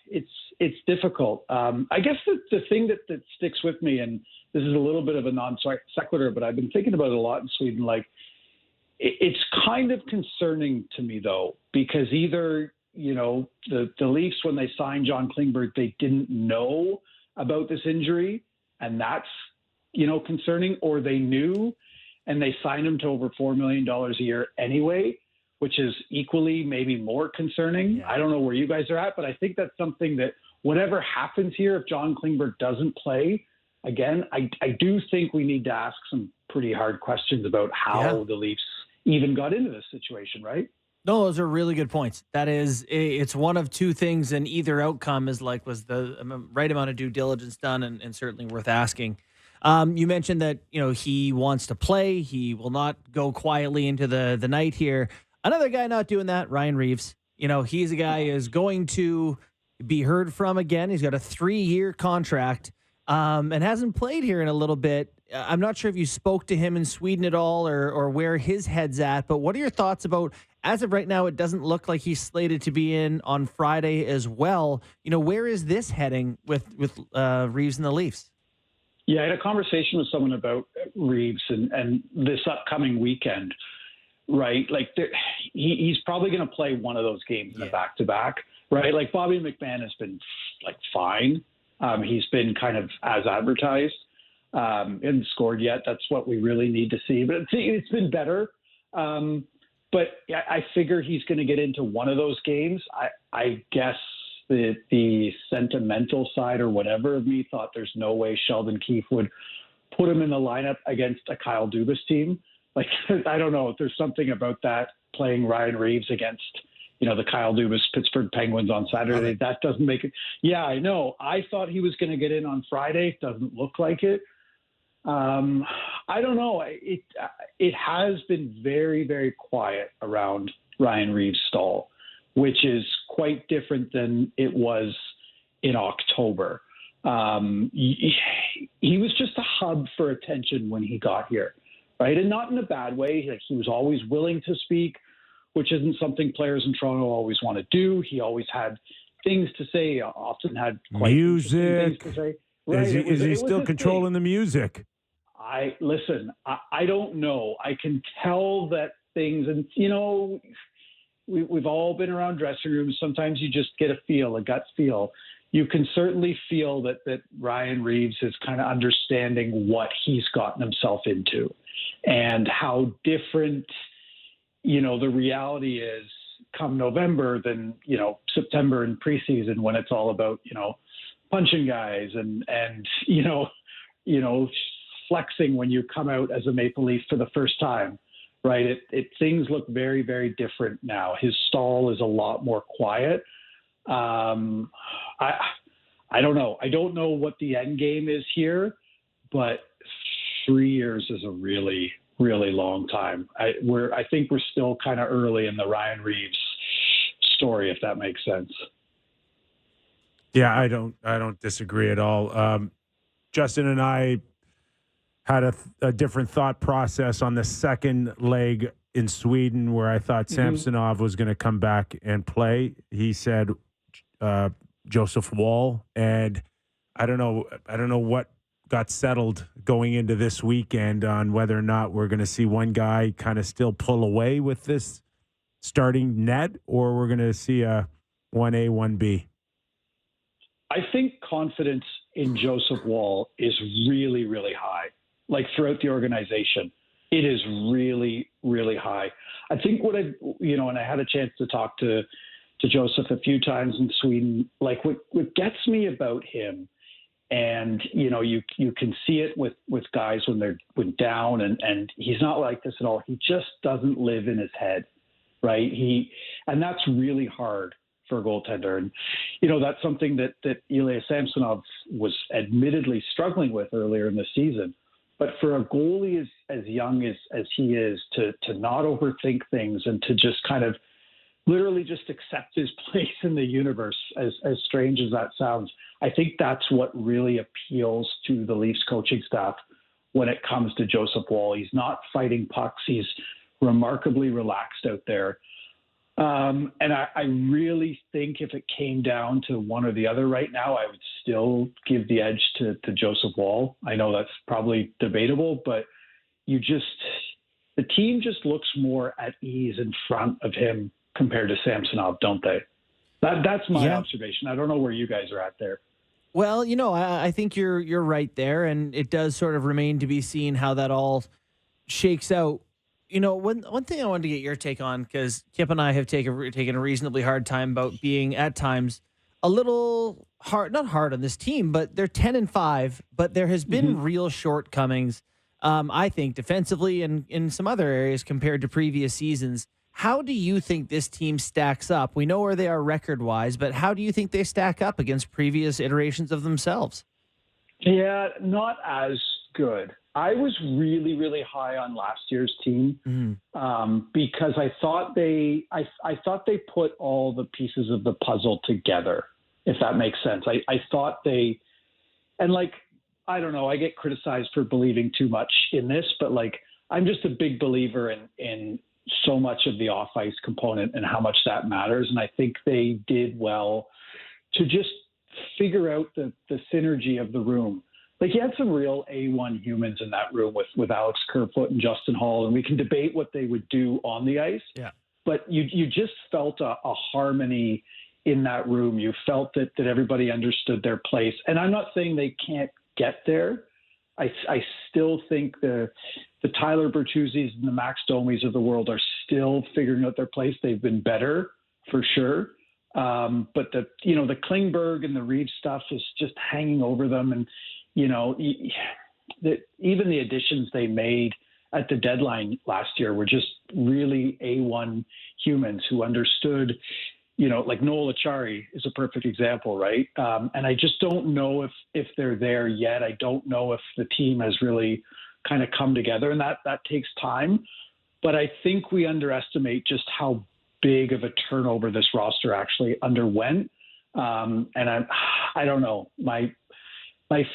it's difficult. I guess the thing that sticks with me, and this is a little bit of a non sequitur, but I've been thinking about it a lot in Sweden. It's kind of concerning to me though, because either, the Leafs, when they signed John Klingberg, they didn't know about this injury, and that's, concerning, or they knew and they signed him to over $4 million a year anyway, which is equally, maybe more concerning. Yeah. I don't know where you guys are at, but I think that's something that whatever happens here, if John Klingberg doesn't play, again, I do think we need to ask some pretty hard questions about how the Leafs even got into this situation, right? No, those are really good points. It's one of 2 things, and either outcome is was the right amount of due diligence done, and certainly worth asking. You mentioned that, he wants to play. He will not go quietly into the night here. Another guy not doing that, Ryan Reeves. He's a guy who is going to be heard from again. He's got a 3-year contract and hasn't played here in a little bit. I'm not sure if you spoke to him in Sweden at all or where his head's at, but what are your thoughts about, as of right now, it doesn't look like he's slated to be in on Friday as well. Where is this heading with Reeves and the Leafs? Yeah, I had a conversation with someone about Reeves and this upcoming weekend, right? He's probably going to play one of those games in a back-to-back, right? Bobby McMahon has been fine. He's been kind of as advertised. Hasn't scored yet. That's what we really need to see. But it's been better. But I figure he's going to get into one of those games. I guess, the sentimental side or whatever of me thought there's no way Sheldon Keefe would put him in the lineup against a Kyle Dubas team. Like, I don't know. There's something about that, playing Ryan Reeves against, the Kyle Dubas Pittsburgh Penguins on Saturday. That doesn't make it. Yeah, I know. I thought he was going to get in on Friday. Doesn't look like it. I don't know. It has been very, very quiet around Ryan Reeves' stall, which is quite different than it was in October. He was just a hub for attention when he got here, right? And not in a bad way. Like, he was always willing to speak, which isn't something players in Toronto always want to do. He always had things to say, often had quite music. Things to say. Right. Is he still controlling the music? I don't know. I can tell that things, and we've all been around dressing rooms. Sometimes you just get a gut feel. You can certainly feel that Ryan Reeves is kind of understanding what he's gotten himself into and how different, the reality is come November than, September and preseason, when it's all about, punching guys and flexing when you come out as a Maple Leaf for the first time, right? Things look very, very different now. His stall is a lot more quiet. I don't know. I don't know what the end game is here, but 3 years is a really, really long time. I think we're still kind of early in the Ryan Reeves story, if that makes sense. Yeah, I don't disagree at all. Justin and I had a different thought process on the second leg in Sweden, where I thought Samsonov was going to come back and play. He said Joseph Woll, and I don't know what got settled going into this weekend on whether or not we're going to see one guy kind of still pull away with this starting net, or we're going to see a 1A, 1B. I think confidence in Joseph Woll is really, really high. Like, throughout the organization, it is really, really high. I think and I had a chance to talk to Joseph a few times in Sweden. Like, what gets me about him, and you can see it with guys when they're down, and he's not like this at all. He just doesn't live in his head, right? And that's really hard for a goaltender. And, that's something that Ilya Samsonov was admittedly struggling with earlier in the season. But for a goalie as young as he is, to not overthink things and to just kind of literally just accept his place in the universe, as strange as that sounds, I think that's what really appeals to the Leafs coaching staff when it comes to Joseph Woll. He's not fighting pucks. He's remarkably relaxed out there. And I really think if it came down to one or the other right now, I would still give the edge to Joseph Woll. I know that's probably debatable, but the team just looks more at ease in front of him compared to Samsonov, don't they? That's my observation. I don't know where you guys are at there. Well, I think you're right there, and it does sort of remain to be seen how that all shakes out. One thing I wanted to get your take on, because Kip and I have taken a reasonably hard time about being at times a little hard, not hard on this team, but they're 10-5, but there has been real shortcomings, I think, defensively and in some other areas compared to previous seasons. How do you think this team stacks up? We know where they are record-wise, but how do you think they stack up against previous iterations of themselves? Yeah, not as good. I was really, really high on last year's team because I thought they put all the pieces of the puzzle together, if that makes sense. I thought I don't know, I get criticized for believing too much in this, but I'm just a big believer in so much of the off-ice component and how much that matters. And I think they did well to just figure out the synergy of the room. You had some real A1 humans in that room with Alex Kerfoot and Justin Hall, and we can debate what they would do on the ice. Yeah. But you just felt a harmony in that room. You felt that everybody understood their place. And I'm not saying they can't get there. I still think the Tyler Bertuzzis and the Max Domis of the world are still figuring out their place. They've been better, for sure. But the Klingberg and the Reeves stuff is just hanging over them. And, even the additions they made at the deadline last year were just really A1 humans who understood, like Noel Achari is a perfect example, right? And I just don't know if they're there yet. I don't know if the team has really kind of come together, and that takes time. But I think we underestimate just how big of a turnover this roster actually underwent. And I don't know, my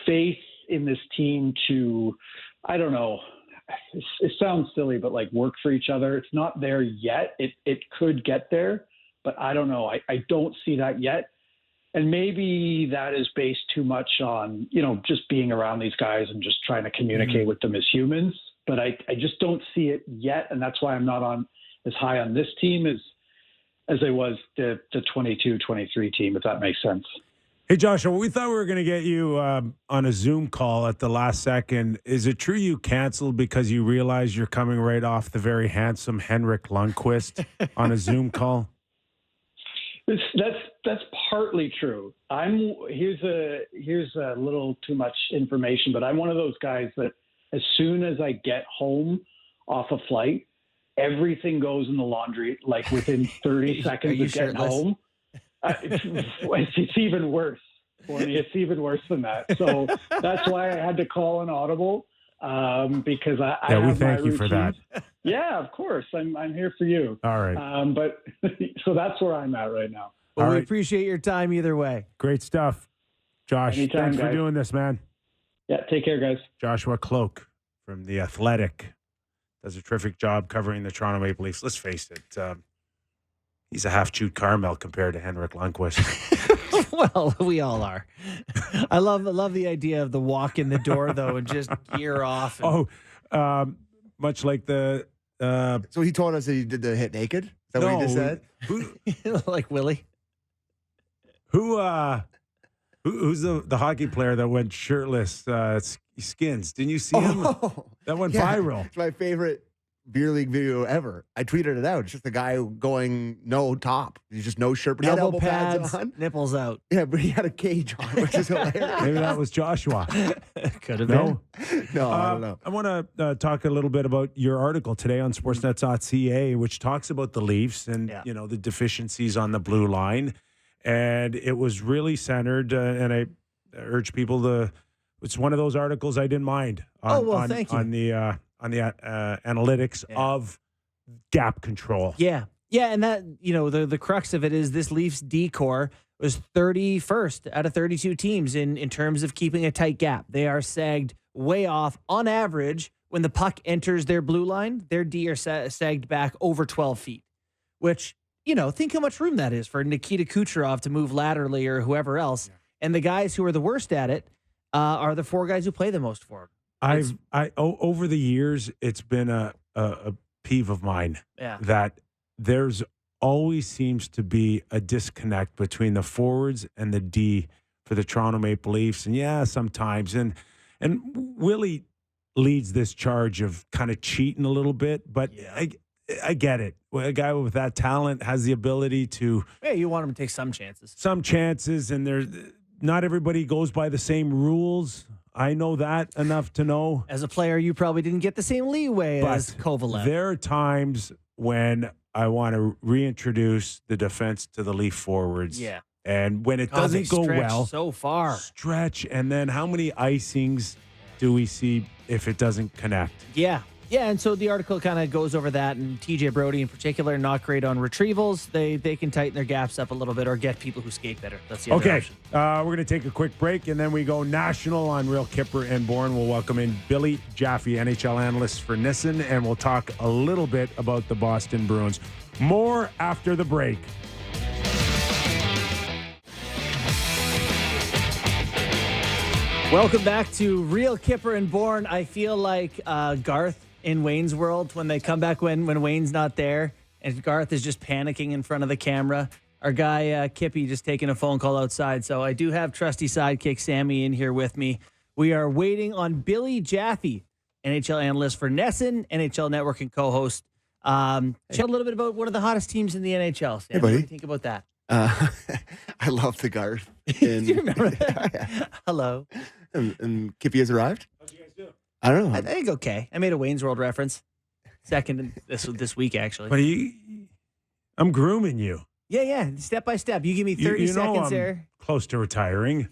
faith in this team to, I don't know, it sounds silly, but like work for each other. It's not there yet. It could get there, but I don't know. I don't see that yet. And maybe that is based too much on, just being around these guys and just trying to communicate with them as humans. But I just don't see it yet. And that's why I'm not on as high on this team as I was the 22-23 team, if that makes sense. Hey, Joshua, we thought we were going to get you on a Zoom call at the last second. Is it true you canceled because you realized you're coming right off the very handsome Henrik Lundqvist on a Zoom call? That's partly true. Here's a little too much information, but I'm one of those guys that as soon as I get home off a flight, everything goes in the laundry like within 30 seconds of getting home. It's even worse for me. It's even worse than that. So that's why I had to call an audible because I have we thank you for that. Yeah, of course. I'm here for you. All right. But so that's where I'm at right now. Well, All we right. appreciate your time either way. Great stuff. Josh, Anytime, thanks for guys. doing this, man. Yeah, take care, guys. Joshua Kloke from The Athletic does a terrific job covering the Toronto Maple Leafs. Let's face it, he's a half-chewed caramel compared to Henrik Lundqvist. Well, we all are. I love the idea of the walk in the door, though, and just gear off. Much like the... So he told us that he did the hit naked? Is that what he just said? Like Willie. Who's the hockey player that went shirtless? Skins. Didn't you see him? That went viral. It's my favorite beer league video ever. I tweeted it out. It's just the guy going no top. He's just no shirt, but he had elbow pads on. Nipples out. Yeah, but he had a cage on, which is hilarious. Maybe that was Joshua. Could have been. No, I don't know. I want to talk a little bit about your article today on Sportsnet.ca, which talks about the Leafs and the deficiencies on the blue line. And it was really centered, and I urge people to. It's one of those articles I didn't mind. Thank you. On the analytics of gap control. Yeah, and that the crux of it is this Leafs D-core was 31st out of 32 teams in terms of keeping a tight gap. They are sagged way off on average. When the puck enters their blue line, their D are sagged back over 12 feet, which. Think how much room that is for Nikita Kucherov to move laterally or whoever else. Yeah. And the guys who are the worst at it are the four guys who play the most for him. Over the years, it's been a peeve of mine that there's always seems to be a disconnect between the forwards and the D for the Toronto Maple Leafs. And sometimes. And Willie leads this charge of kind of cheating a little bit, but I get it. A guy with that talent has the ability to. Yeah, you want him to take some chances. And not everybody goes by the same rules. I know that enough to know. As a player, you probably didn't get the same leeway as Kovalev. There are times when I want to reintroduce the defense to the Leaf forwards. Yeah. And when it doesn't go well, so far. Stretch, and then how many icings do we see if it doesn't connect? Yeah. Yeah, and so the article kind of goes over that, and TJ Brody in particular, not great on retrievals. They can tighten their gaps up a little bit or get people who skate better. That's the other option. We're going to take a quick break, and then we go national on Real Kyper and Bourne. We'll welcome in Billy Jaffe, NHL analyst for NESN, and we'll talk a little bit about the Boston Bruins. More after the break. Welcome back to Real Kyper and Bourne. I feel like Garth in Wayne's World when they come back when Wayne's not there and Garth is just panicking in front of the camera. Our guy Kippy just taking a phone call outside. So I do have trusty sidekick Sammy in here with me. We are waiting on Billy Jaffe, NHL analyst for NESN, NHL Network and co-host. Chat a little bit about one of the hottest teams in the NHL. Sammy. Hey, buddy. What do you think about that? I love the Garth. Do you remember that? Yeah. Hello. And Kippy has arrived? How'd you guys do? I don't know. I think okay. I made a Wayne's World reference. Second this week, actually. But I'm grooming you. Yeah. Step by step. You give me 30 You know seconds I'm there. close to retiring,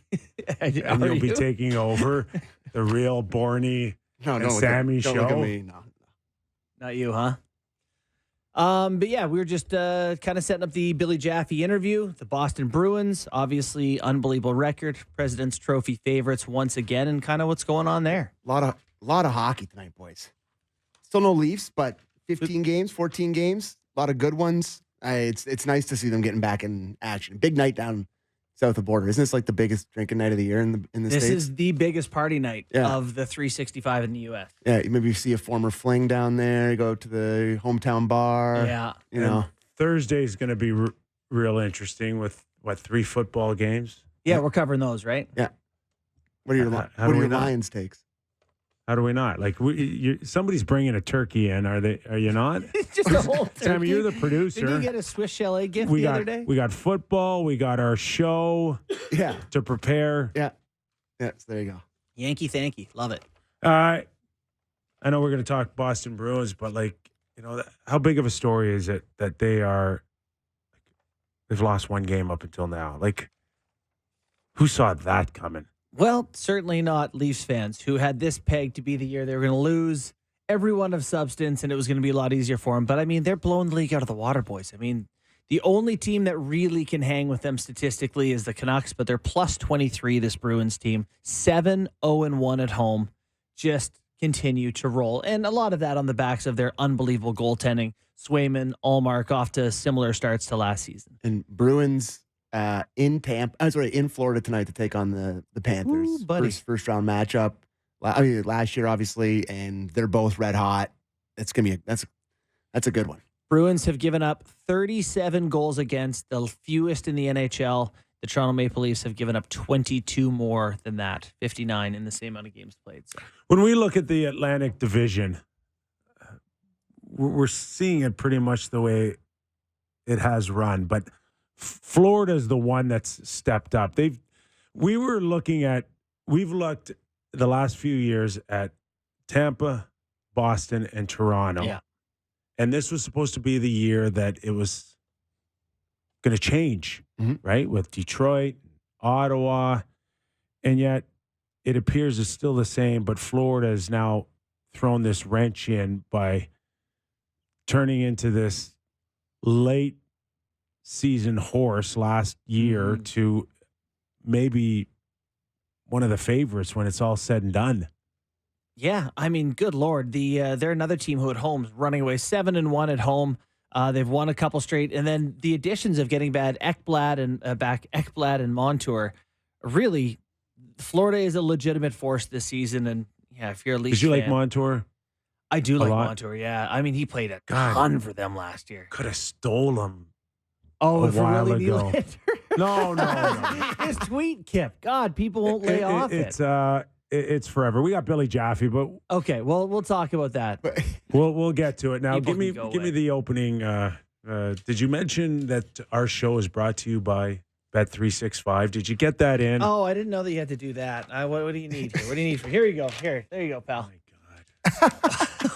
and Are you'll be you? taking over the real Bourne and Sammy don't show. look at me. No. Not you, huh? But yeah, we were just kind of setting up the Billy Jaffe interview. The Boston Bruins, obviously unbelievable record, President's Trophy favorites once again, and kind of what's going on there. A lot of hockey tonight, boys. Still no Leafs, but 15 games, 14 games, a lot of good ones. It's nice to see them getting back in action. Big night down south of the border. Isn't this like the biggest drinking night of the year in the This States? is the biggest party night of the 365 in the U.S. Yeah, maybe you see a former fling down there. You go to the hometown bar. Yeah. You know. Thursday is going to be real interesting with 3 football games. Yeah, we're covering those, right? Yeah. What are your How do we not? Lions takes? How do we not? Like, somebody's bringing a turkey in. Are you not? Just a whole turkey. Sammy, you're the producer. Did you get a Swiss chalet gift we the got other day? we got football. We got our show Yeah. to prepare. Yeah. Yeah. So there you go. Yankee, thanky. Love it. I know we're going to talk Boston Bruins, but how big of a story is it that they've lost one game up until now? Like, who saw that coming? Well, certainly not Leafs fans who had this pegged to be the year they were going to lose everyone of substance and it was going to be a lot easier for them. But, I mean, they're blowing the league out of the water, boys. I mean, the only team that really can hang with them statistically is the Canucks, but they're plus 23, this Bruins team. 7-0-1 at home. Just continue to roll. And a lot of that on the backs of their unbelievable goaltending. Swayman, Allmark off to similar starts to last season. And Bruins in Florida tonight to take on the Panthers. Ooh, buddy. First round matchup. I mean, last year obviously, and they're both red hot. It's gonna be that's a good one. Bruins have given up 37 goals against, the fewest in the NHL. The Toronto Maple Leafs have given up 22 more than that, 59 in the same amount of games played. So. When we look at the Atlantic Division, we're seeing it pretty much the way it has run, but Florida is the one that's stepped up. We've looked the last few years at Tampa, Boston, and Toronto. Yeah. And this was supposed to be the year that it was going to change, right? With Detroit, Ottawa, and yet it appears it's still the same, but Florida has now thrown this wrench in by turning into this late season horse last year to maybe one of the favorites when it's all said and done. Yeah, I mean, good Lord. They're another team who at home is running away 7-1 at home. They've won a couple straight. And then the additions of getting Ekblad and Montour. Really, Florida is a legitimate force this season. And yeah, if you're a Leafs Did you fan, like Montour? I do like lot? Montour, yeah. I mean, he played a God. ton for them last year. Could have stole him. Oh, a if we while really ago. No. His tweet, Kip. God, people won't lay off it. It's forever. We got Billy Jaffe, but Okay, well, we'll talk about that. we'll get to it. Now, People give can go me away. the opening. Did you mention that our show is brought to you by Bet365? Did you get that in? Oh, I didn't know that you had to do that. What do you need here? What do you need? Here you go. There you go, pal. Oh my God.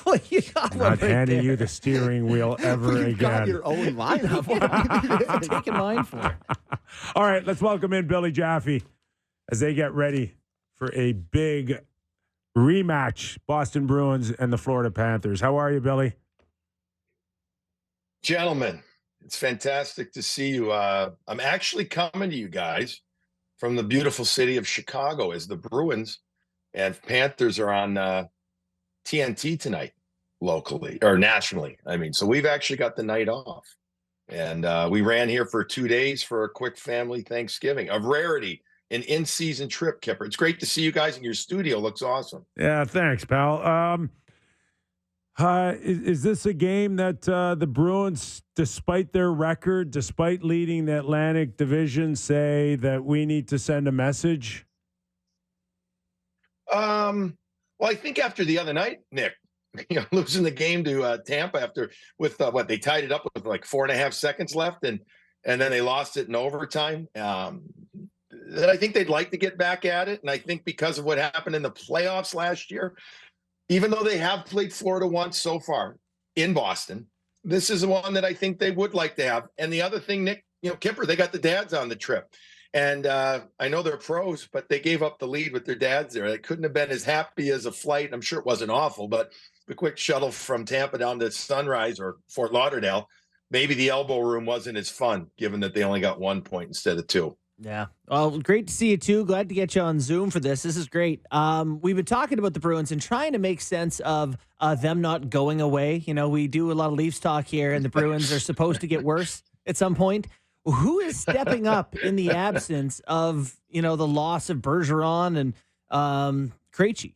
Well, you got I'm one not right handing there. you the steering wheel ever You've got again. your own lineup. I'm taking mine for it. All right, let's welcome in Billy Jaffe as they get ready for a big rematch, Boston Bruins and the Florida Panthers. How are you, Billy? Gentlemen, it's fantastic to see you. I'm actually coming to you guys from the beautiful city of Chicago as the Bruins and Panthers are on TNT tonight, locally or nationally. I mean, so we've actually got the night off. And we ran here for 2 days for a quick family Thanksgiving, a rarity, an in-season trip, Kyper. It's great to see you guys in your studio. Looks awesome. Yeah, thanks, pal. Is this a game that the Bruins, despite their record, despite leading the Atlantic Division, say that we need to send a message? Well, I think after the other night, Nick, losing the game to Tampa with what they tied it up with like 4.5 seconds left, and and then they lost it in overtime. That I think they'd like to get back at it. And I think because of what happened in the playoffs last year, even though they have played Florida once so far in Boston, this is one that I think they would like to have. And the other thing, Nick, Kyper, they got the dads on the trip. And I know they're pros, but they gave up the lead with their dads there. They couldn't have been as happy as a flight. I'm sure it wasn't awful, but the quick shuttle from Tampa down to Sunrise or Fort Lauderdale, maybe the elbow room wasn't as fun, given that they only got 1 point instead of 2. Yeah. Well, great to see you too. Glad to get you on Zoom for this. This is great. We've been talking about the Bruins and trying to make sense of them not going away. We do a lot of Leafs talk here, and the Bruins are supposed to get worse at some point. Who is stepping up in the absence of, the loss of Bergeron and Krejci?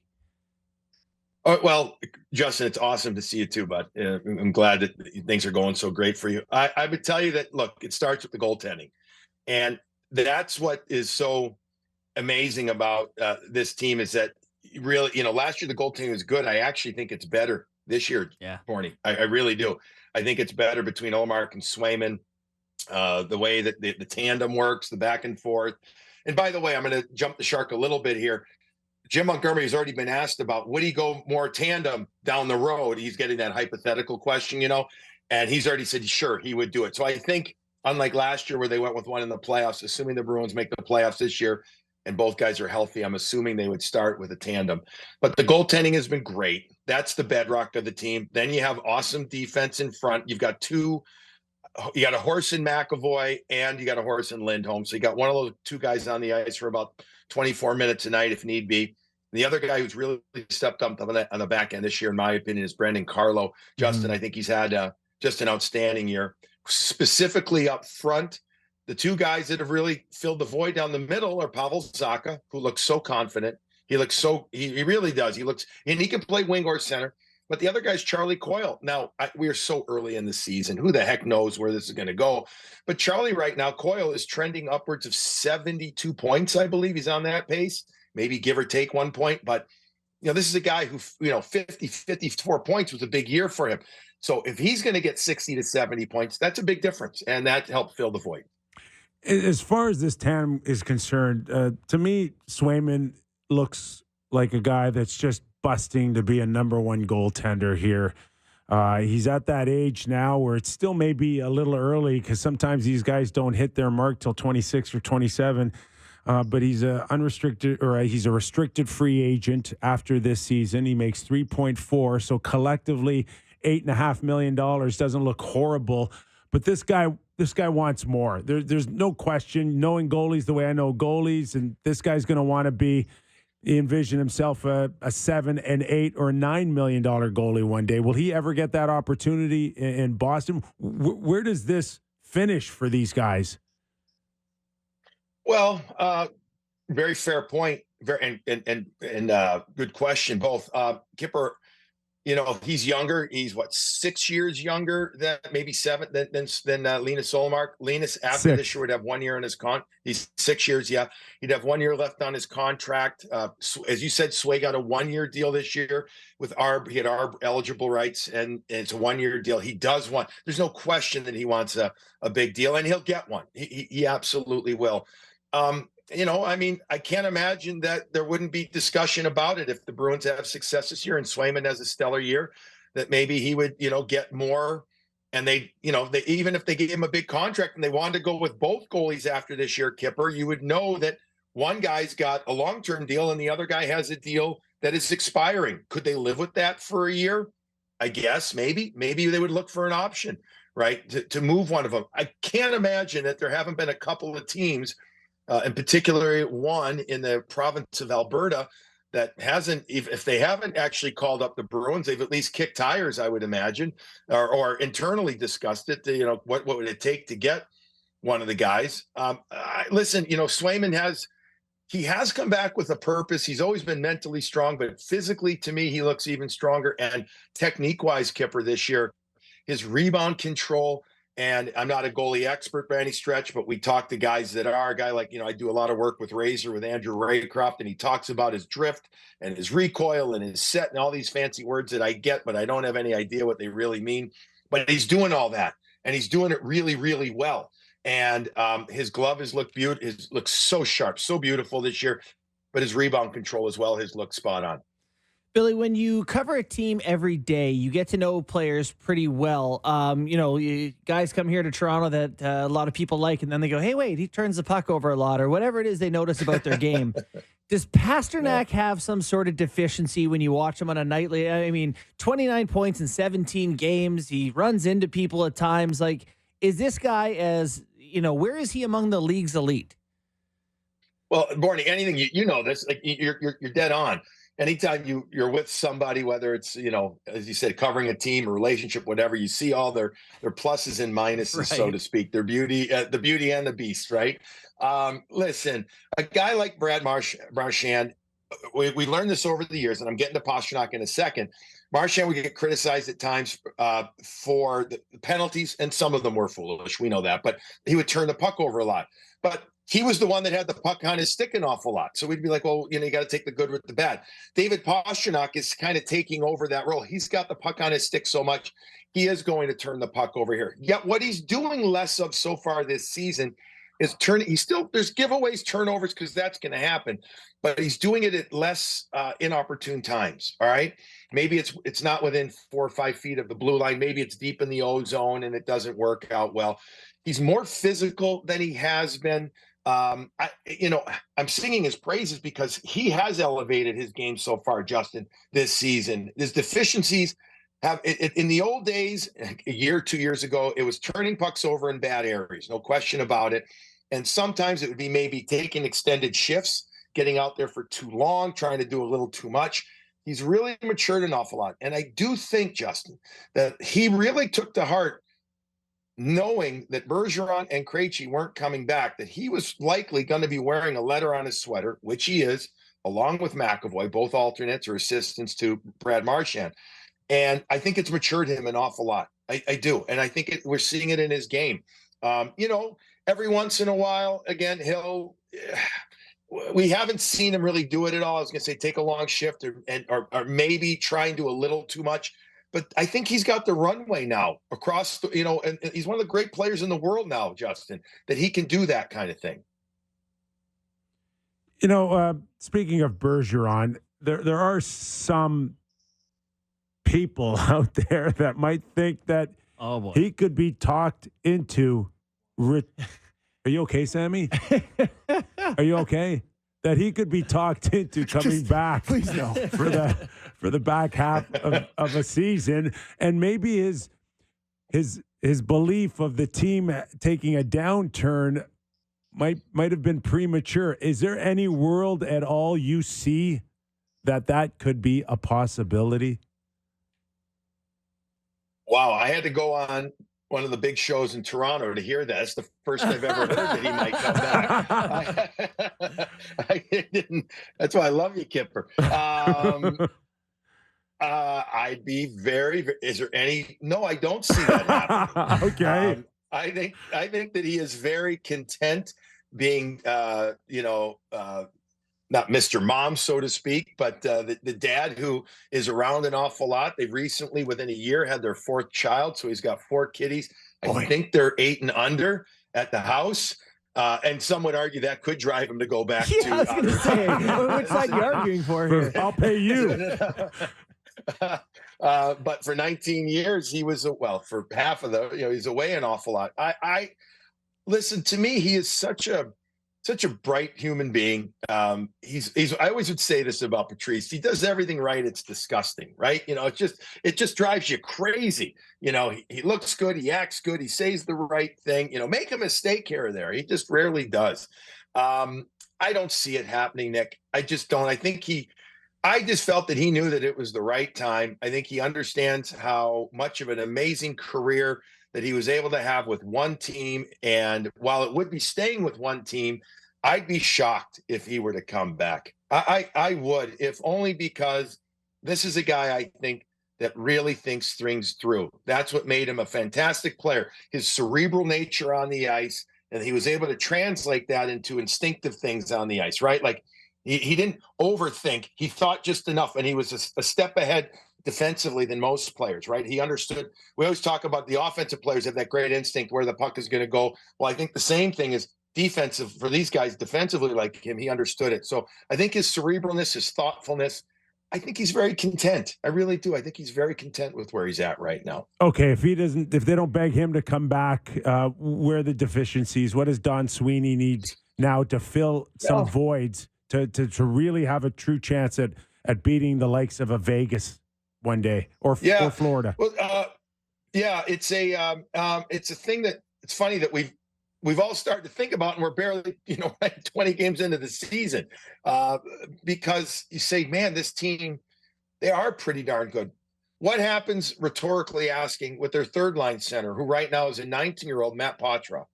Oh, well, Justin, it's awesome to see you too, but I'm glad that things are going so great for you. I would tell you that, look, it starts with the goaltending. And that's what is so amazing about this team is that really, last year the goaltending was good. I actually think it's better this year, Borny. I really do. I think it's better between Ullmark and Swayman, the way that the tandem works, the back and forth. And by the way, I'm going to jump the shark a little bit here. Jim Montgomery has already been asked about, would he go more tandem down the road? He's getting that hypothetical question, and he's already said, sure, he would do it. So I think, unlike last year where they went with one in the playoffs, assuming the Bruins make the playoffs this year and both guys are healthy, I'm assuming they would start with a tandem. But the goaltending has been great. That's the bedrock of the team. Then you have awesome defense in front. You've got you got a horse in McAvoy and you got a horse in Lindholm. So you got one of those two guys on the ice for about 24 minutes a night if need be. The other guy who's really stepped up on the back end this year, in my opinion, is Brendan Carlo. Justin, I think he's had just an outstanding year. Specifically up front, the two guys that have really filled the void down the middle are Pavel Zacha, who looks so confident. He really does. And he can play wing or center. But the other guy's Charlie Coyle. Now, we are so early in the season. Who the heck knows where this is going to go? But Charlie right now, Coyle is trending upwards of 72 points, I believe. He's on that pace, maybe give or take 1 point. But, this is a guy who, 54 points was a big year for him. So if he's going to get 60 to 70 points, that's a big difference. And that helped fill the void. As far as this tandem is concerned, to me, Swayman looks like a guy that's just busting to be a number one goaltender here. He's at that age now where it still may be a little early because sometimes these guys don't hit their mark till 26 or 27. But he's he's a restricted free agent after this season. He makes 3.4, so collectively $8.5 million doesn't look horrible. But this guy wants more. There's no question. Knowing goalies the way I know goalies, and this guy's going to want to be. He envisioned himself a $7, $8, or $9 million goalie one day. Will he ever get that opportunity in Boston? Where does this finish for these guys? Well, very fair point. Very and good question. Both Kyper. He's younger. He's 6 years younger than maybe 7 than Linus Ullmark. Linus after this year would have 1 year on his He's 6 years. Yeah, he'd have 1 year left on his contract. As you said, Sway got a 1 year deal this year with ARB. He had ARB eligible rights, and it's a 1 year deal. He does want. There's no question that he wants a big deal, and he'll get one. He absolutely will. I can't imagine that there wouldn't be discussion about it if the Bruins have success this year and Swayman has a stellar year, that maybe he would, get more. And they even if they gave him a big contract and they wanted to go with both goalies after this year, Kyper, you would know that one guy's got a long-term deal and the other guy has a deal that is expiring. Could they live with that for a year? I guess maybe they would look for an option, right, to move one of them. I can't imagine that there haven't been a couple of teams, in particular one in the province of Alberta, that hasn't, if they haven't actually called up the Bruins, they've at least kicked tires, I would imagine, or internally discussed it. What would it take to get one of the guys? Listen, Swayman has come back with a purpose. He's always been mentally strong, but physically, to me, he looks even stronger. And technique-wise, Kyper, this year, his rebound control. And I'm not a goalie expert by any stretch, but we talk to guys that are. A guy like, I do a lot of work with Razor, with Andrew Raycroft, and he talks about his drift and his recoil and his set and all these fancy words that I get, but I don't have any idea what they really mean. But he's doing all that, and he's doing it really, really well. And his glove has looked beautiful. His looks so sharp, so beautiful this year. But his rebound control as well has looked spot on. Billy, when you cover a team every day, you get to know players pretty well. Guys come here to Toronto that a lot of people like, and then they go, hey, wait, he turns the puck over a lot, or whatever it is they notice about their game. Does Pastrňák have some sort of deficiency when you watch him on a nightly? I mean, 29 points in 17 games. He runs into people at times. Like, is this guy where is he among the league's elite? Well, Borny, anything you know this, like you're dead on. Anytime you're with somebody, whether it's, as you said, covering a team, a relationship, whatever, you see all their pluses and minuses, right, so to speak, their beauty, the beauty and the beast, right? Listen, a guy like Brad Marchand, we learned this over the years, and I'm getting to Pastrňák in a second. Marchand would get criticized at times for the penalties, and some of them were foolish. We know that, but he would turn the puck over a lot. But he was the one that had the puck on his stick an awful lot. So we'd be like, well, you got to take the good with the bad. David Pastrňák is kind of taking over that role. He's got the puck on his stick so much, he is going to turn the puck over here. Yet what he's doing less of so far this season is turning. There's giveaways, turnovers, because that's going to happen, but he's doing it at less inopportune times. All right. Maybe it's not within 4 or 5 feet of the blue line. Maybe it's deep in the O zone and it doesn't work out well. He's more physical than he has been. I'm singing his praises because he has elevated his game so far, Justin, this season. His deficiencies have in the old days, a year, 2 years ago, it was turning pucks over in bad areas, no question about it. And sometimes it would be maybe taking extended shifts, getting out there for too long, trying to do a little too much. He's really matured an awful lot. And I do think, Justin, that he really took to heart, knowing that Bergeron and Krejci weren't coming back, that he was likely going to be wearing a letter on his sweater, which he is, along with McAvoy, both alternates or assistants to Brad Marchand. And I think it's matured him an awful lot. I do. And I think we're seeing it in his game. Every once in a while, again, we haven't seen him really do it at all. I was going to say take a long shift or maybe try and do a little too much. But I think he's got the runway now across, and he's one of the great players in the world now, Justin, that he can do that kind of thing. Speaking of Bergeron, there are some people out there that might think that he could be talked into. Are you okay, Sammy? Are you okay? That he could be talked into coming back, please no, for the back half of a season, and maybe his belief of the team taking a downturn might have been premature. Is there any world at all you see that could be a possibility? Wow, I had to go on one of the big shows in Toronto to hear that. That's the first I've ever heard that he might come back. I didn't. That's why I love you, Kyper. I'd be very. Is there any? No, I don't see that happening. Okay. I think that he is very content being, not Mr. Mom, so to speak, but the dad who is around an awful lot. They've recently, within a year, had their 4th child. So he's got 4 kiddies. I think they're 8 and under at the house. And some would argue that could drive him to go back to. I was going to say, which side are you arguing for here? I'll pay you. But for 19 years, he was, for half of he's away an awful lot. I listen, to me, he is such a bright human being. I always would say this about Patrice. He does everything right. It's disgusting, right? It just drives you crazy. He looks good. He acts good. He says the right thing. Make a mistake here or there. He just rarely does. I don't see it happening, Nick. I just don't. I just felt that he knew that it was the right time. I think he understands how much of an amazing career that he was able to have with one team. And while it would be staying with one team, I'd be shocked if he were to come back. I would, if only because this is a guy I think that really thinks things through. That's what made him a fantastic player, his cerebral nature on the ice. And he was able to translate that into instinctive things on the ice, right? Like he didn't overthink. He thought just enough, and he was a step ahead defensively than most players, right? He understood. We always talk about the offensive players have that great instinct where the puck is going to go. Well, I think the same thing is defensive for these guys defensively like him. He understood it. So I think his cerebralness, his thoughtfulness, I think he's very content. I really do. I think he's very content with where he's at right now. Okay, if they don't beg him to come back, where are the deficiencies? What does Don Sweeney need now to fill some voids to really have a true chance at beating the likes of a Vegas one day or Florida? Well, it's a thing that it's funny that we've all started to think about, and we're barely, 20 games into the season, because you say, man, this team, they are pretty darn good. What happens, rhetorically asking, with their third line center, who right now is a 19-year-old Matt Pastrňák?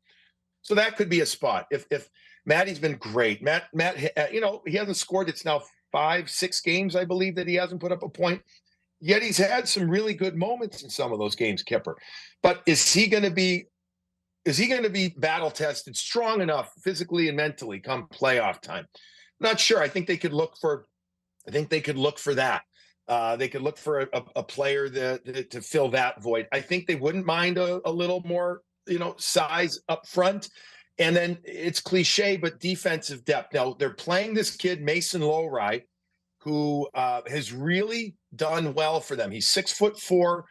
So that could be a spot. If Matty's been great, Matt, he hasn't scored. It's now 5-6 games, I believe, that he hasn't put up a point. Yet he's had some really good moments in some of those games, Kyper. But is he going to be battle tested, strong enough physically and mentally come playoff time? Not sure. I think they could look for that. They could look for a player to fill that void. I think they wouldn't mind a little more, size up front. And then it's cliche, but defensive depth. Now they're playing this kid, Mason Lowry, who has really done well for them. He's 6'4",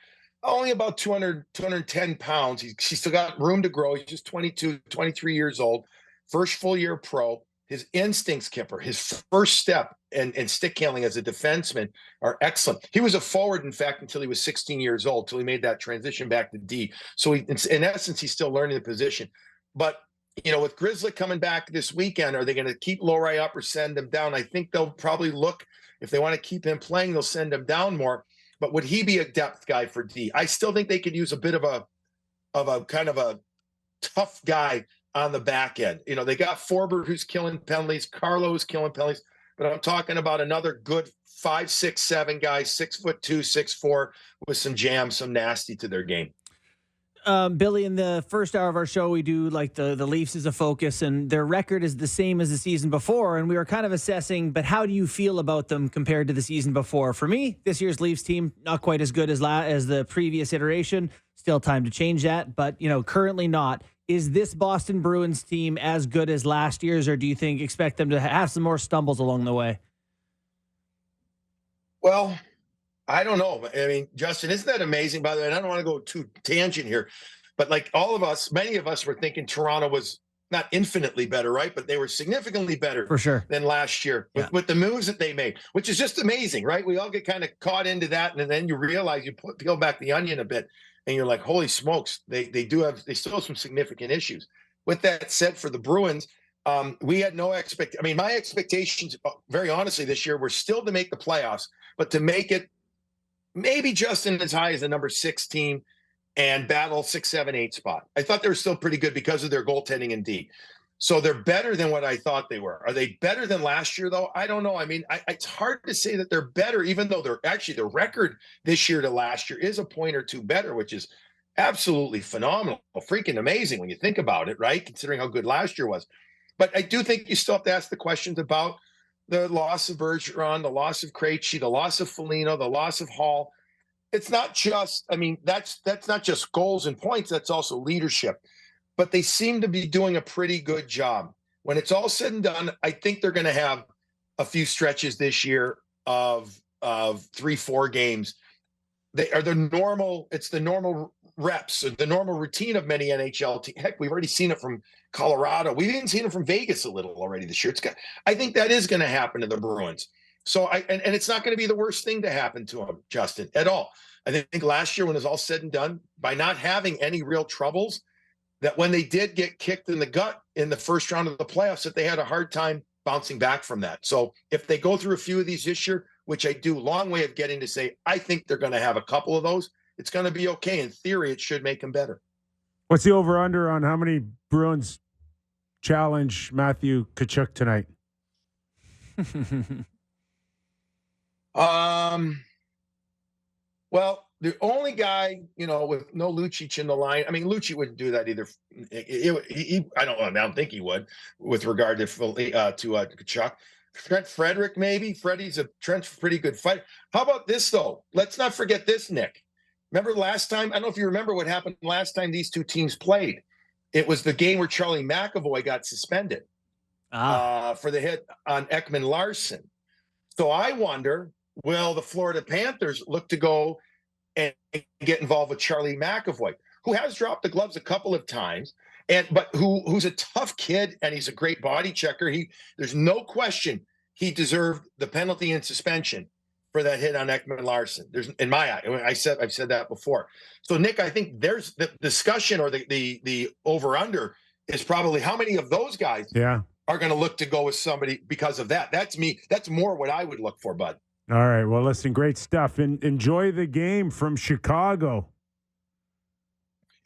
only about 210 pounds. He's still got room to grow. He's just 22, 23 years old, first full year pro. His instincts, Kyper, his first step and stick handling as a defenseman are excellent. He was a forward, in fact, until he was 16 years old, till he made that transition back to D. So in essence, he's still learning the position. But, with Grizzly coming back this weekend, are they going to keep Lowry up or send him down? I think they'll probably look, if they want to keep him playing, they'll send him down more. But would he be a depth guy for D? I still think they could use a bit of a kind of a tough guy on the back end. They got Forbert, who's killing penalties, Carlo who's killing penalties, but I'm talking about another good 5, 6, 7 guy, 6'2", 6'4", with some jam, some nasty to their game. Billy, in the first hour of our show, we do like the Leafs as a focus, and their record is the same as the season before. And we were kind of assessing, but how do you feel about them compared to the season before? For me, this year's Leafs team, not quite as good as the previous iteration. Still time to change that, but currently not. Is this Boston Bruins team as good as last year's, or do you expect them to have some more stumbles along the way? Well, I don't know. I mean, Justin, isn't that amazing? By the way, and I don't want to go too tangent here, but like many of us were thinking Toronto was not infinitely better, right? But they were significantly better for sure than last year with the moves that they made, which is just amazing, right? We all get kind of caught into that, and then you realize peel back the onion a bit, and you're like, holy smokes, they still have some significant issues. With that said, for the Bruins, we had no my expectations, very honestly, this year were still to make the playoffs, but to make it maybe just as high as the number 6 team and battle 6, 7, 8 spot. I thought they were still pretty good because of their goaltending and D. So they're better than what I thought they were. Are they better than last year, though? I don't know. I mean, it's hard to say that they're better, even though the record this year to last year is a point or two better, which is absolutely phenomenal, freaking amazing when you think about it, right? Considering how good last year was. But I do think you still have to ask the questions about the loss of Bergeron, the loss of Krejci, the loss of Foligno, the loss of Hall. It's not just, that's not just goals and points. That's also leadership. But they seem to be doing a pretty good job. When it's all said and done, I think they're going to have a few stretches this year of 3-4 games. It's the normal reps, the normal routine of many NHL teams. Heck, we've already seen it from Colorado. We've even seen it from Vegas a little already this year. I think that is going to happen to the Bruins. So and it's not going to be the worst thing to happen to them, Justin, at all. I think last year, when it was all said and done, by not having any real troubles, that when they did get kicked in the gut in the first round of the playoffs, that they had a hard time bouncing back from that. So if they go through a few of these this year, which I do, long way of getting to say, I think they're going to have a couple of those, it's going to be okay. In theory, it should make them better. What's the over-under on how many Bruins challenge Matthew Tkachuk tonight? Well, the only guy, with no Lucic in the line, Lucic wouldn't do that either. I don't think he would with regard to Tkachuk. Trent Frederick, maybe. Trent's a pretty good fighter. How about this, though? Let's not forget this, Nick. Remember last time? I don't know if you remember what happened last time these two teams played. It was the game where Charlie McAvoy got suspended for the hit on Ekman Larson. So I wonder, will the Florida Panthers look to go and get involved with Charlie McAvoy, who has dropped the gloves a couple of times, but who's a tough kid, and he's a great body checker. There's no question he deserved the penalty and suspension for that hit on Ekman Larson. There's, in my eye, I've said that before. So Nick, I think there's the discussion, or the over under is probably how many of those guys are going to look to go with somebody because of that. That's me. That's more what I would look for, bud. All right. Well, listen, great stuff. And enjoy the game from Chicago.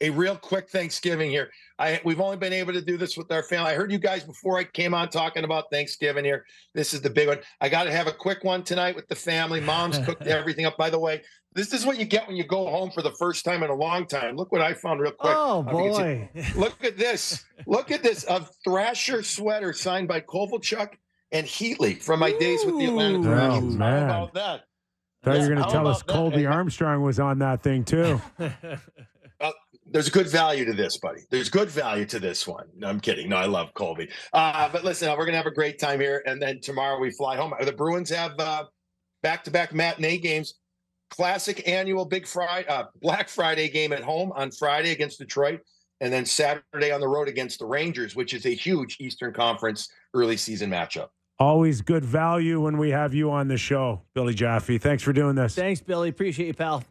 A real quick Thanksgiving here. We've only been able to do this with our family. I heard you guys before I came on talking about Thanksgiving here. This is the big one. I got to have a quick one tonight with the family. Mom's cooked everything up. By the way, this is what you get when you go home for the first time in a long time. Look what I found real quick. Oh, boy. Look at this. Look at this. A Thrasher sweater signed by Kovalchuk and Heatley from my days with the Atlanta Thrashers. Oh, man. How about that? Thought you were going to tell us Colby Armstrong was on that thing, too. There's good value to this, buddy. There's good value to this one. No, I'm kidding. No, I love Colby. But listen, we're going to have a great time here. And then tomorrow we fly home. The Bruins have back-to-back matinee games. Classic annual Black Friday game at home on Friday against Detroit. And then Saturday on the road against the Rangers, which is a huge Eastern Conference early season matchup. Always good value when we have you on the show, Billy Jaffe. Thanks for doing this. Thanks, Billy. Appreciate you, pal.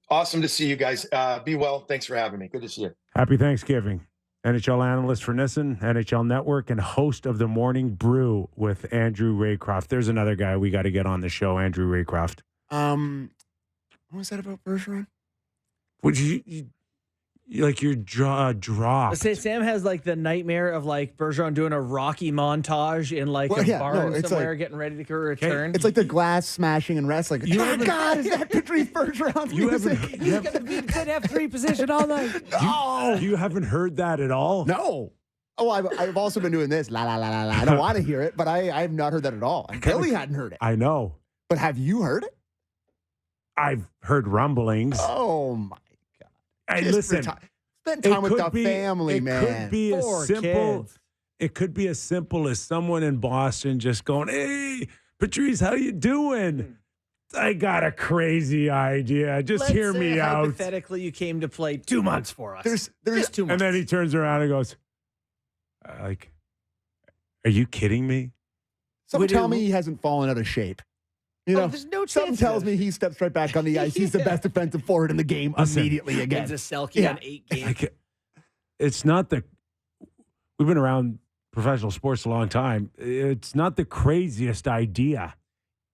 Awesome to see you guys. Be well. Thanks for having me. Good to see you. Happy Thanksgiving. NHL analyst for NESN, NHL Network, and host of the Morning Brew with Andrew Raycroft. There's another guy we got to get on the show, Andrew Raycroft. What was that about Bergeron? Would you like your jaw dropped? Let's say Sam has like the nightmare of like Bergeron doing a Rocky montage in like a barn somewhere, getting ready to return. It's like the glass smashing and wrestling. Oh God, is that Patrice Bergeron's music? He's gonna be in F3 position all night. No, you haven't heard that at all. No. Oh, I've also been doing this. La la la la la. I don't want to hear it, but I have not heard that at all. And Billy hadn't heard it. I know. But have you heard it? I've heard rumblings. Oh my God! Hey, listen, spend time with the family, man. It could be as simple. It could be as simple as someone in Boston just going, "Hey, Patrice, how you doing? I got a crazy idea. Just hear me out." Hypothetically, you came to play 2 months for us. There's just 2 months. And then he turns around and goes, "Like, are you kidding me?" Someone tell me he hasn't fallen out of shape. You know, there's no chance. Something tells me he steps right back on the ice. He's the best defensive forward in the game immediately again. Wins a Selke on 8 games. It's not the. We've been around professional sports a long time. It's not the craziest idea.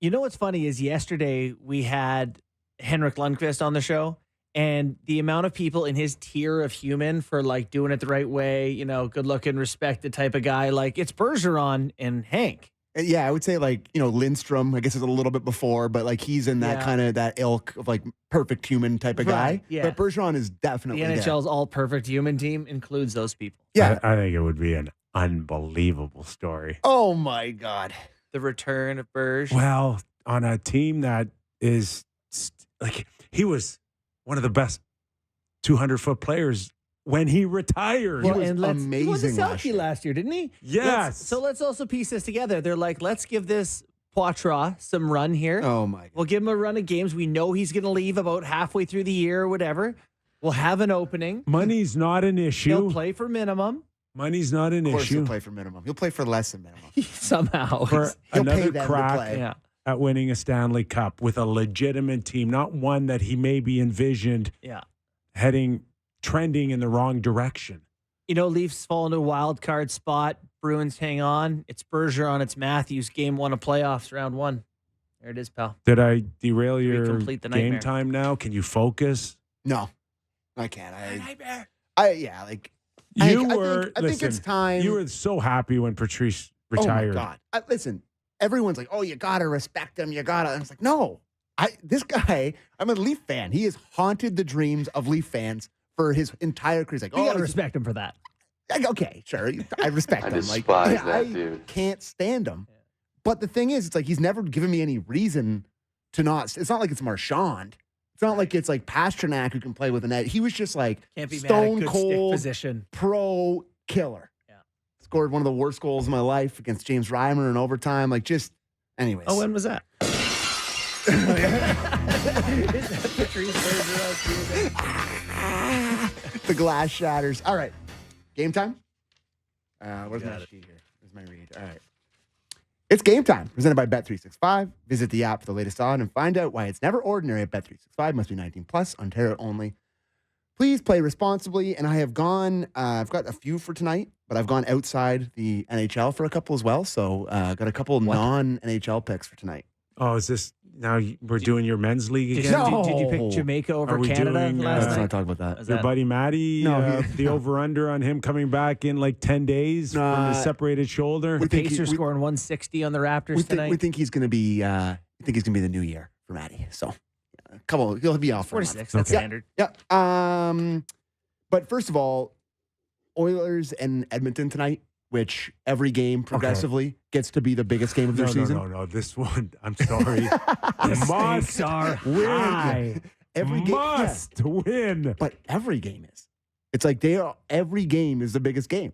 You know what's funny is yesterday we had Henrik Lundqvist on the show, and the amount of people in his tier of human for like doing it the right way, you know, good looking, respected type of guy, like it's Bergeron and Hank. Yeah, I would say like, you know, Lindstrom, I guess is a little bit before, but like he's in that kind of that ilk of like perfect human type of guy. Yeah. But Bergeron is definitely the NHL's all perfect human team includes those people. Yeah. I think it would be an unbelievable story. Oh my God. The return of Berge. Well, on a team that is like, he was one of the best 200-foot players when he retired. Well, he was amazing he won the Selke last year, didn't he? Yes. So let's also piece this together. They're like, let's give this Poitras some run here. Oh, my God. We'll give him a run of games. We know he's going to leave about halfway through the year or whatever. We'll have an opening. Money's not an issue. He'll play for minimum. Money's not an issue. Of course issue. He'll play for minimum. He'll play for less than minimum. Somehow. For another crack Yeah. at winning a Stanley Cup with a legitimate team, not one that he maybe envisioned trending in the wrong direction. You know, Leafs fall into a wild card spot. Bruins hang on. It's Bergeron. It's Matthews. Game 1 of playoffs, round 1. There it is, pal. Did I derail your game game time now? Can you focus? No, I can't. Nightmare. I think it's time. You were so happy when Patrice retired. Oh my God! Listen, everyone's like, "Oh, you gotta respect him. You gotta." And it's like, no, this guy. I'm a Leaf fan. He has haunted the dreams of Leaf fans for his entire career. He's like, you gotta respect him for that. Okay, sure. I respect him. I despise that dude. I can't stand him. But the thing is, it's like he's never given me any reason to not. It's not like it's Marchand. It's not like it's like Pastrňák who can play with a net. He was just like Can't be mad at stone good cold stick position. pro killer. Yeah. Scored one of the worst goals of my life against James Reimer in overtime. Like just, anyways. Oh, when was that? Is that Patrice Bergeron? The glass shatters. All right. Game time? Where's my sheet here? Where's my read? All right. It's game time. Presented by Bet365. Visit the app for the latest odds and find out why it's never ordinary at Bet365. Must be 19 plus. Ontario only. Please play responsibly. And I have gone, I've got a few for tonight, but I've gone outside the NHL for a couple as well. So got a couple non-NHL picks for tonight. Oh, is this now we're doing your men's league again? Did you pick Jamaica over we Canada doing, last Let's night? not talk about that. Your buddy Matty, the over-under on him coming back in like 10 days from his separated shoulder. The Pacers scoring 160 on the Raptors tonight. We think he's going to be. The new year for Matty. So, he'll be off for 46. That's standard. Yeah. But first of all, Oilers and Edmonton tonight, which every game progressively gets to be the biggest game of their season. No. This one, I'm sorry, must win. Every game must win. But every game is. It's like every game is the biggest game.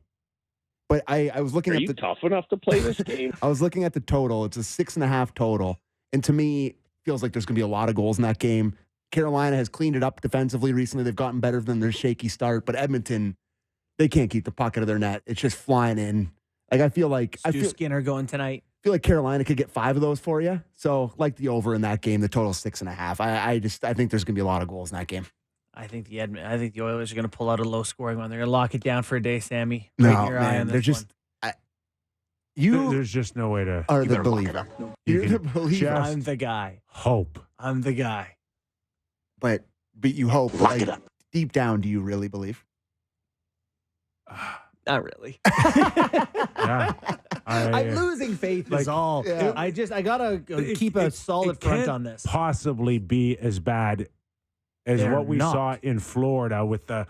But I was looking Are at you the tough enough to play this game? I was looking at the total. It's a 6.5 total. And to me, feels like there's going to be a lot of goals in that game. Carolina has cleaned it up defensively recently. They've gotten better than their shaky start. But Edmonton, they can't keep the puck out of their net. It's just flying in. Like I feel Skinner going tonight. I feel like Carolina could get 5 of those for you. So like the over in that game, the total 6.5. I think there's going to be a lot of goals in that game. I think the Oilers are going to pull out a low scoring one. They're going to lock it down for a day, Sammy. No, Right in your eye on they're this just. one. There's just no way to. Are the believer. You're the believer. I'm the guy. Hope. I'm the guy. But you hope. Lock it up. Deep down, do you really believe? Not really. Yeah. I'm losing faith is all. Yeah. I gotta keep a solid front on this. Possibly be as bad as They're what we not. saw in Florida with the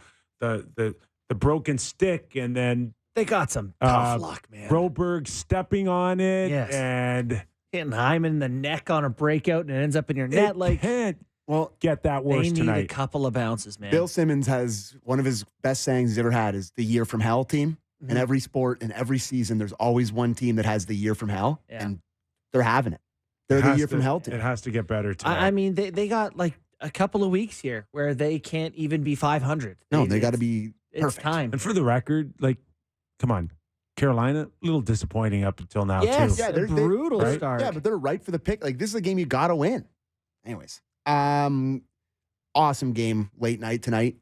broken stick and then They got some tough luck, man. Broberg stepping on it Yes. and Hitting Hyman in the neck on a breakout and it ends up in your net. it Like can't get that worse they need tonight. a couple of bounces, man. Bill Simmons has one of his best sayings he's ever had is the year from hell team. In every sport, in every season, there's always one team that has the year from hell, and they're having it. They're the year from hell team. It has to get better tonight. I mean, they got like a couple of weeks here where they can't even be 500. No, they got to be perfect. It's time. And for the record, like, come on, Carolina, a little disappointing up until now, Yes, too. a brutal right? start. Yeah, but they're right for the pick. Like, this is a game you got to win. Anyways, awesome game late night tonight.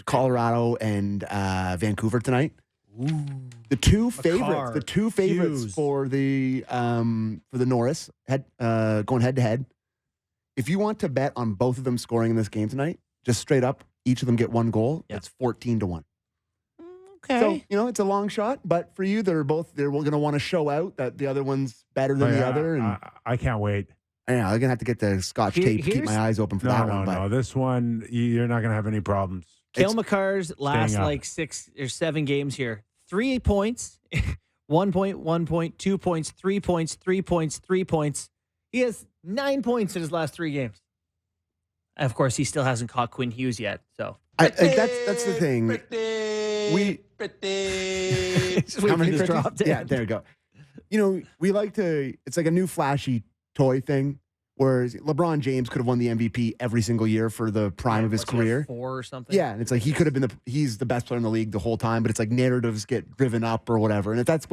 Colorado and Vancouver tonight. Ooh. The two favorites Hughes. for the Norris going head to head. If you want to bet on both of them scoring in this game tonight, just straight up, each of them get one goal. Yep. It's 14-1. Okay. So, it's a long shot, but for you, they're going to want to show out that the other one's better than the other. And I can't wait. I'm going to have to get the scotch tape to keep my eyes open for that one. No. This one, you're not going to have any problems. Kale McCarr's last up. like 6 or 7 games here. 3 points, 1 point, 1 point, 2 points, 3 points, 3 points, 3 points. He has 9 points in his last 3 games. And of course, he still hasn't caught Quinn Hughes yet. So that's the thing. How many dropped? Yeah, there you go. We like to. It's like a new flashy toy thing. Whereas LeBron James could have won the MVP every single year for the prime of his career. 4 or something. Yeah, and it's like he could have been he's the best player in the league the whole time, but it's like narratives get driven up or whatever. And if that's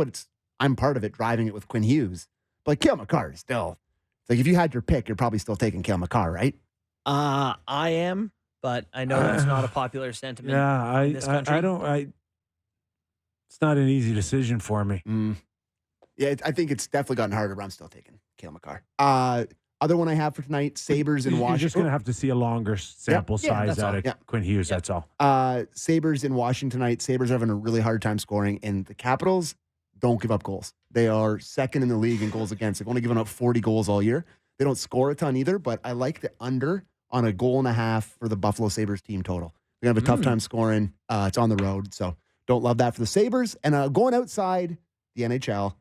I'm part of it, driving it with Quinn Hughes. But like Cale Makar is still, it's like if you had your pick, you're probably still taking Cale Makar, right? I am, but I know it's not a popular sentiment in this country. It's not an easy decision for me. Yeah, I think it's definitely gotten harder, but I'm still taking Cale Makar. Other one I have for tonight, Sabres in Washington. You're just going to have to see a longer sample size out of Quinn Hughes, that's all. Sabres in Washington tonight. Sabres are having a really hard time scoring, and the Capitals don't give up goals. They are second in the league in goals against. They've only given up 40 goals all year. They don't score a ton either, but I like the under on a 1.5 for the Buffalo Sabres team total. They're going to have a tough time scoring. It's on the road, so don't love that for the Sabres. And going outside the NHL,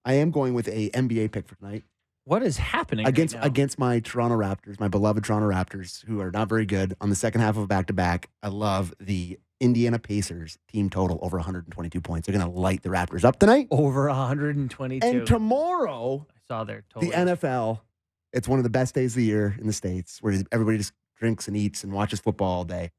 I am going with a NBA pick for tonight What is happening against right now? against my Toronto Raptors, my beloved Toronto Raptors, who are not very good on the second half of a back-to-back. I love the Indiana Pacers team total over 122 points. They're going to light the Raptors up tonight. Over 122. And tomorrow, I saw their the total. NFL, it's one of the best days of the year in the States where everybody just drinks and eats and watches football all day.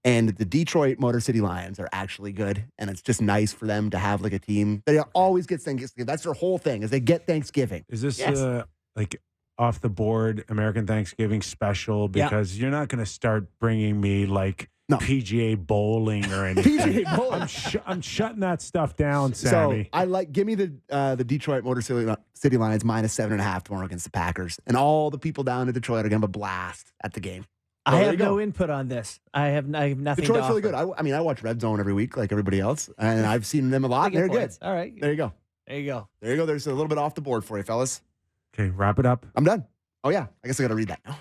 And the Detroit Motor City Lions are actually good. And it's just nice for them to have like a team that always gets Thanksgiving. That's their whole thing is they get Thanksgiving. Is this Yes. like off the board American Thanksgiving special? Because you're not going to start bringing me like No. PGA bowling or anything. PGA bowling. I'm shutting that stuff down, So Sammy. give me the Detroit Motor City Lions -7.5 tomorrow against the Packers. And all the people down in Detroit are going to have a blast at the game. I there have you go. no input on this. I have nothing Detroit's to really offer. good. I watch Red Zone every week like everybody else. And I've seen them a lot. And they're good. Points. All right. There you go. There you go. There you go. There's a little bit off the board for you, fellas. Okay, wrap it up. I'm done. Oh, yeah. I guess I got to read that now.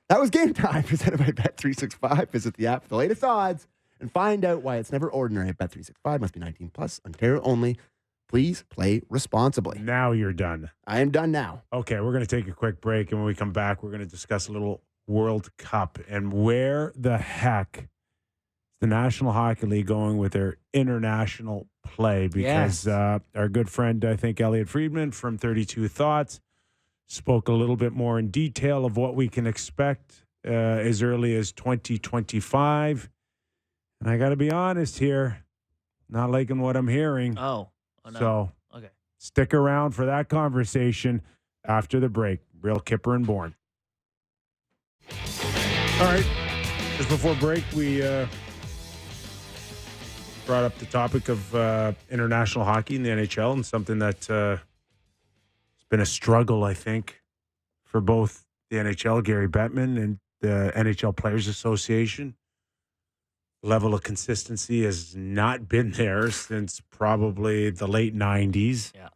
That was Game Time presented by Bet365. Visit the app for the latest odds and find out why it's never ordinary at Bet365. Must be 19 plus. Ontario only. Please play responsibly. Now you're done. I am done now. Okay, we're going to take a quick break, and when we come back, we're going to discuss a little World Cup and where the heck is the National Hockey League going with their international play, because our good friend, I think, Elliot Friedman from 32 Thoughts spoke a little bit more in detail of what we can expect as early as 2025. And I got to be honest here, not liking what I'm hearing. Oh no. So Okay. stick around for that conversation after the break. Real Kyper and Bourne. All right. Just before break, we brought up the topic of international hockey in the NHL, and something that has been a struggle, I think, for both the NHL, Gary Bettman, and the NHL Players Association. Level of consistency has not been there since probably the late 90s. Yeah.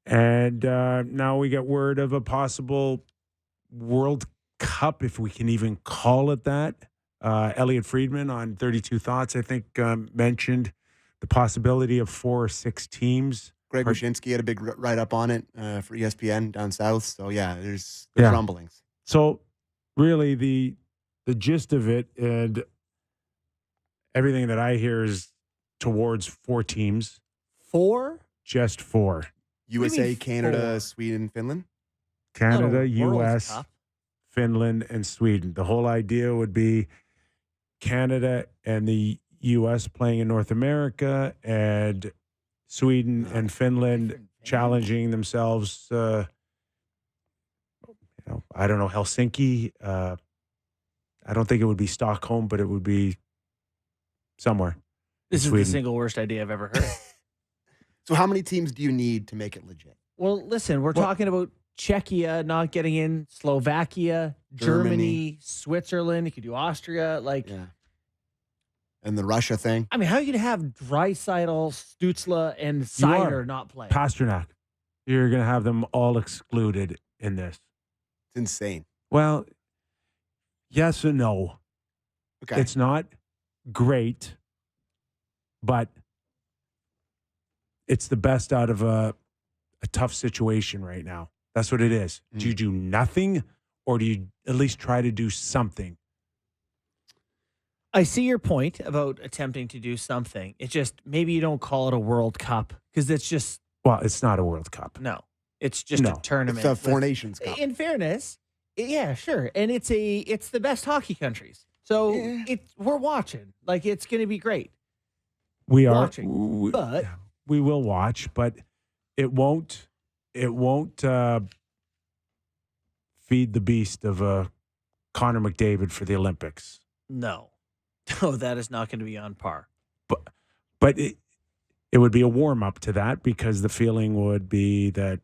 And now we get word of a possible World Cup, if we can even call it that. Elliot Friedman on 32 Thoughts, I think, mentioned the possibility of 4 or 6 teams. Greg Wyshynski had a big write-up on it for ESPN down south. So, yeah, there's rumblings. So, really, the gist of it and everything that I hear is towards 4 teams. 4? Just 4. USA, mean Canada, 4? Sweden, Finland. Canada, Not a World U.S., Cup. Finland, and Sweden. The whole idea would be Canada and the U.S. playing in North America, and Sweden and Finland challenging themselves. I don't know, Helsinki. I don't think it would be Stockholm, but it would be somewhere. This is Sweden. the single worst idea I've ever heard. So how many teams do you need to make it legit? Well, listen, we're talking about Czechia not getting in, Slovakia, Germany, Switzerland. You could do Austria. Yeah. And the Russia thing. I mean, how are you going to have Draisaitl, Stützle, and Seider not play? Pastrňák. You're going to have them all excluded in this. It's insane. Well, yes and no. Okay. It's not great, but it's the best out of a tough situation right now. That's what it is. Do you do nothing, or do you at least try to do something? I see your point about attempting to do something. It's just maybe you don't call it a World Cup because it's just Well, it's not a World Cup. no. It's just No. a tournament. It's a Four with- Nations Cup. In fairness, yeah, sure, and it's the best hockey countries. So we're watching. Like it's going to be great. We are Watching, but we will watch, but it won't feed the beast of Connor McDavid for the Olympics. no, that is not going to be on par. But it would be a warm up to that, because the feeling would be that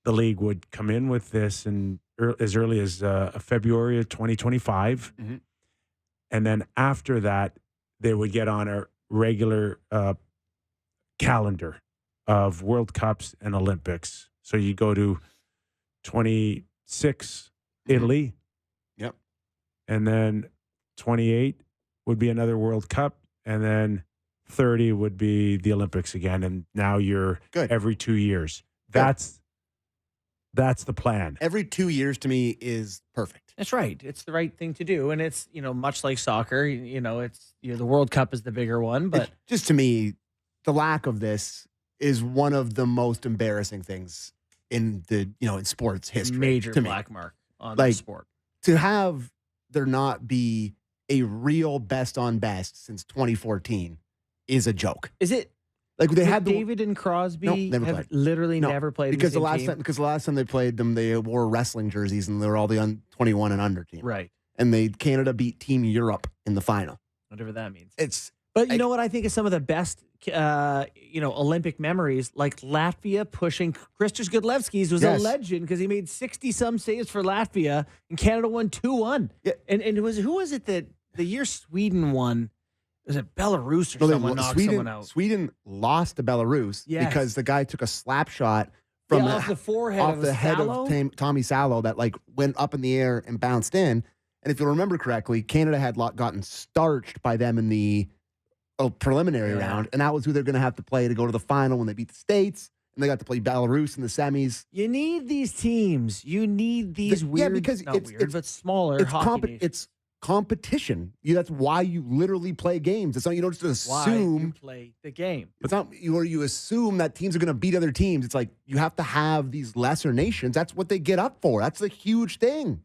the league would come in with this as early as February of 2025. Mhm. And then after that, they would get on a regular calendar of World Cups and Olympics. So you go to 26, Italy. Yep. And then 28 would be another World Cup. And then 30 would be the Olympics again, and now you're Good. every 2 years. Good. That's the plan. Every 2 years to me is perfect. That's right. It's the right thing to do, and it's much like soccer. It's the World Cup is the bigger one, but Just to me, the lack of this is one of the most embarrassing things in the in sports history. major to me. black mark on the Like, sport. To have there not be a real best on best since 2014 is a joke. Is it? Like they had David and Crosby No, never have played. literally No, never played because in the the last same time because the last time they played them, they wore wrestling jerseys and they were all the 21 and under team. right. And Canada beat Team Europe in the final. Whatever that means. But You know what I think is some of the best, Olympic memories, like Latvia pushing Kristus Godlevskis was Yes. a legend because he made 60-some saves for Latvia, and Canada won 2-1. Yeah. And who was it that the year Sweden won? Was it Belarus or No, someone knocked someone out? Sweden lost to Belarus Yes. because the guy took a slap shot from off the forehead off of the head Salo? of Tommy Salo that went up in the air and bounced in. And if you remember correctly, Canada had gotten starched by them in the preliminary round, and that was who they're going to have to play to go to the final when they beat the States. And they got to play Belarus in the semis. You need these teams. You need these weird, because not it's weird, but smaller hockey nations. it's competition. That's why you literally play games. It's not you don't just Why you assume. play the game. It's not you assume that teams are going to beat other teams. It's like you have to have these lesser nations. That's what they get up for. That's the huge thing.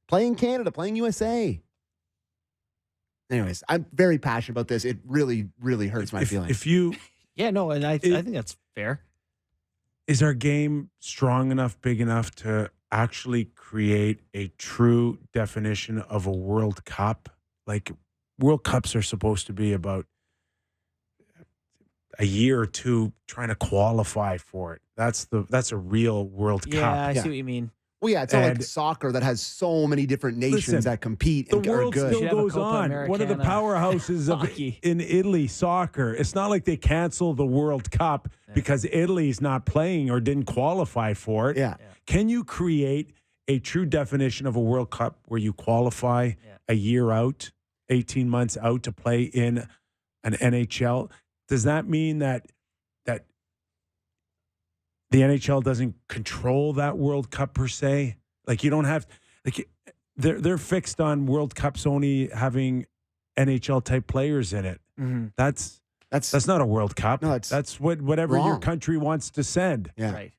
Playing Canada, playing USA. Anyways, I'm very passionate about this. It really, really hurts my feelings. Yeah, no, and I think that's fair. Is our game strong enough, big enough to actually create a true definition of a World Cup? Like, World Cups are supposed to be about a year or two trying to qualify for it. That's a real World Cup. Yeah, I see what you mean. Well, yeah, it's not like soccer that has so many different nations that compete and the world are good. still goes on. One of the powerhouses in Italy, soccer. It's not like they canceled the World Cup because Italy's not playing or didn't qualify for it. Yeah. Can you create a true definition of a World Cup where you qualify a year out, 18 months out to play in an NHL? Does that mean that the NHL doesn't control that World Cup per se? Like, you don't have they're fixed on World Cups only having NHL type players in it. Mm-hmm. That's not a World Cup. No, that's whatever wrong. your country wants to send. Yeah. Right.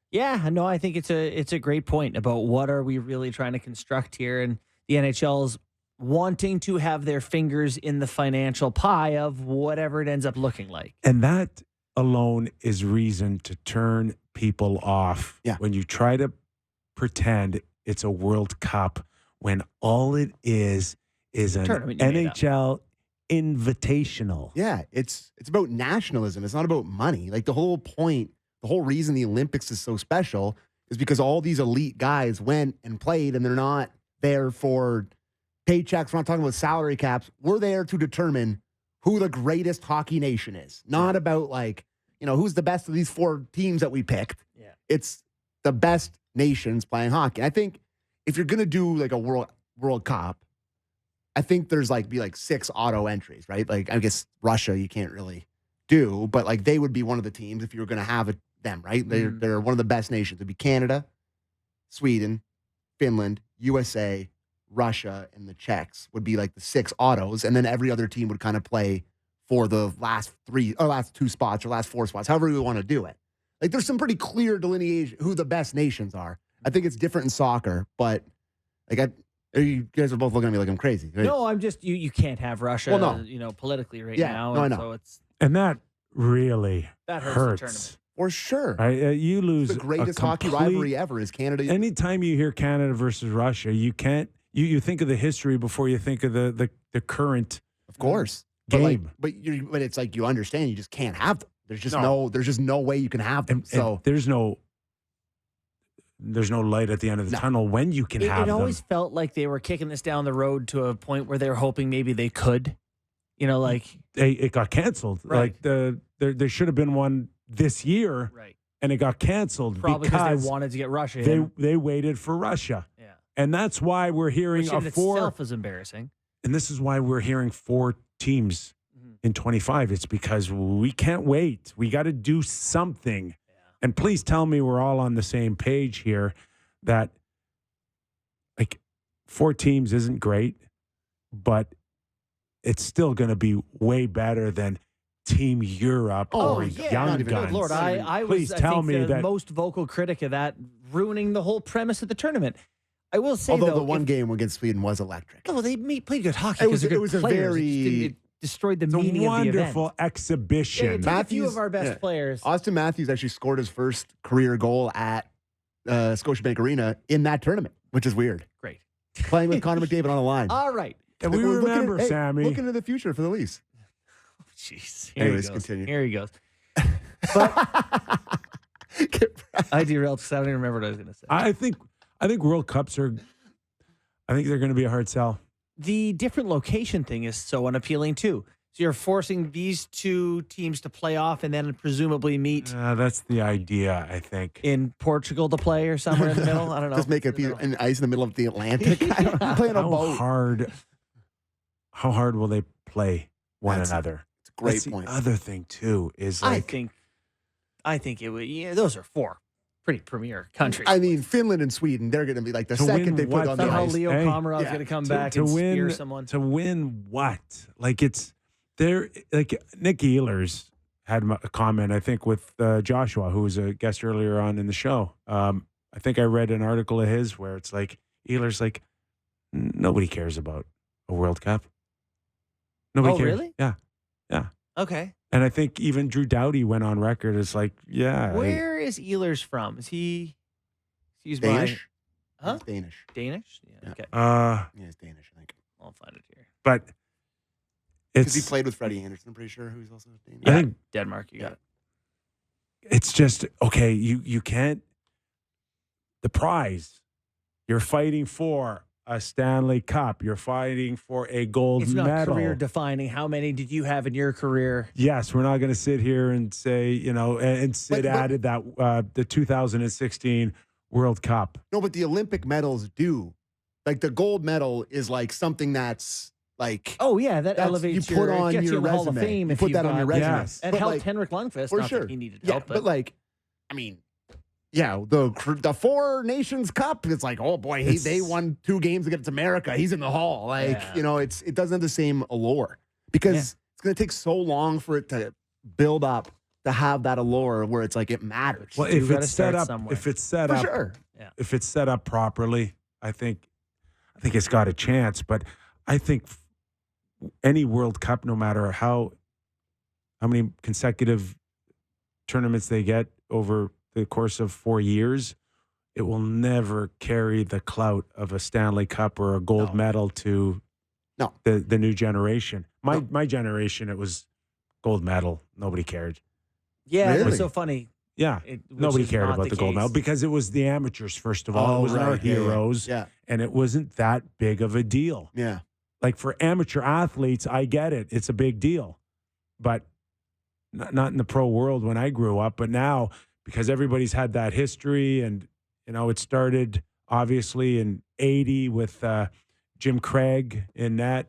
Yeah, no, I think it's a great point about what are we really trying to construct here, and the NHL's wanting to have their fingers in the financial pie of whatever it ends up looking like. And that alone is reason to turn people off when you try to pretend it's a World Cup when all it is an NHL invitational. Yeah, it's about nationalism. It's not about money. Like the whole point, the whole reason the Olympics is so special is because all these elite guys went and played, and they're not there for paychecks. We're not talking about salary caps. We're there to determine who the greatest hockey nation is. Not about who's the best of these four teams that we picked. Yeah. It's the best nations playing hockey. And I think if you're gonna do like a World Cup, I think there's be 6 auto entries, right? Like I guess Russia you can't really do, but they would be one of the teams if you were gonna have them, right? They're one of the best nations. It'd be Canada, Sweden, Finland, USA, Russia, and the Czechs would be the 6 autos, and then every other team would kind of play for the last 3 or last 2 spots or last 4 spots, however we want to do it. There's some pretty clear delineation who the best nations are. I think it's different in soccer, but you guys are both looking at me like I'm crazy. Right? No, I'm just you can't have Russia, politically right now. No, I know. So And that really that hurts the tournament. For sure. You lose the greatest hockey rivalry ever is Canada. Anytime you hear Canada versus Russia, you can't. You think of the history before you think of the current. Of course. Game. But it's you understand you just can't have them. There's just no way you can have them. And there's no light at the end of the tunnel when you can have them. It always felt like they were kicking this down the road to a point where they were hoping maybe they could. It got canceled. Right. There should have been one this year. Right. And it got canceled probably because they wanted to get Russia in. They waited for Russia. Yeah. And that's why we're hearing Which in itself is embarrassing. And this is why we're hearing 4 teams in 25. It's because we can't wait. We got to do something. Yeah. And please tell me we're all on the same page here that, like, 4 teams isn't great, but it's still going to be way better than Team Europe or Young Guns. Lord, I Please was tell I think me the that most vocal critic of that, ruining the whole premise of the tournament. I will say, although though, the one game against Sweden was electric. Oh, they played good hockey because they're good players. It destroyed the meaning of the event. Wonderful exhibition. Yeah, a few of our best players. Austin Matthews actually scored his first career goal at Scotiabank Arena in that tournament, which is weird. Great. Playing with Connor McDavid on the line. All right. And we remember, Sammy. Looking into the future for the Leafs. Jeez. Anyways, continue. Here he goes. But I derailed because I don't even remember what I was going to say. I think World Cups are. I think they're going to be a hard sell. The different location thing is so unappealing too. So you're forcing these 2 teams to play off and then presumably meet. That's the idea, I think. In Portugal to play or somewhere in the middle. I don't know. Just make it an ice in the middle of the Atlantic. I don't know. Playing a boat. How hard will they play one another? It's a great That's point. The other thing too is like I think it would. Yeah, those are 4 pretty premier countries. I mean, Finland and Sweden, they're going to be like the second they put on the somehow ice. Leo Komarov's going to come back and spear someone. To win what? Like it's there. Like Nick Ehlers had a comment, I think, with Joshua, who was a guest earlier on in the show. I think I read an article of his where it's like Ehlers like nobody cares about a World Cup. Nobody cares. Really? Yeah. Okay. And I think even Drew Doughty went on record as like, Where is Ehlers from? Is he? He's Danish. Huh? He's Danish. Danish? Yeah. Okay. Yeah, he's Danish, I think. I'll find it here. But because he played with Freddie Anderson, I'm pretty sure, who's also Danish. Yeah, I think Denmark. You got it. It's just okay. You can't. The prize you're fighting for. A Stanley Cup. You're fighting for a gold medal. It's not career defining. How many did you have in your career? Yes, we're not going to sit here and say, and Sid added that the 2016 World Cup. No, but the Olympic medals do. Like the gold medal is like something that's like. Oh yeah, that elevates you put on gets your you in the resume. Hall of Fame. You put that on your resume. Yes. It helped Henrik Lundqvist. For not sure. That he needed yeah, help, but like, I mean. Yeah, the 4 Nations Cup. It's like, oh boy, they won 2 games against America. He's in the Hall. Like, it doesn't have the same allure because it's going to take so long for it to build up to have that allure where it's like it matters. Well, if it's set up, sure. If it's set up properly, I think it's got a chance. But I think any World Cup, no matter how many consecutive tournaments they get over the course of 4 years, it will never carry the clout of a Stanley Cup or a gold medal to the new generation. My generation, it was gold medal. Nobody cared. Yeah, really? It was so funny. Yeah, nobody cared about the gold medal because it was the amateurs, first of all. It wasn't our heroes, and it wasn't that big of a deal. Yeah. Like for amateur athletes, I get it. It's a big deal. But not in the pro world when I grew up. But now, because everybody's had that history, and it started obviously in '80 with Jim Craig in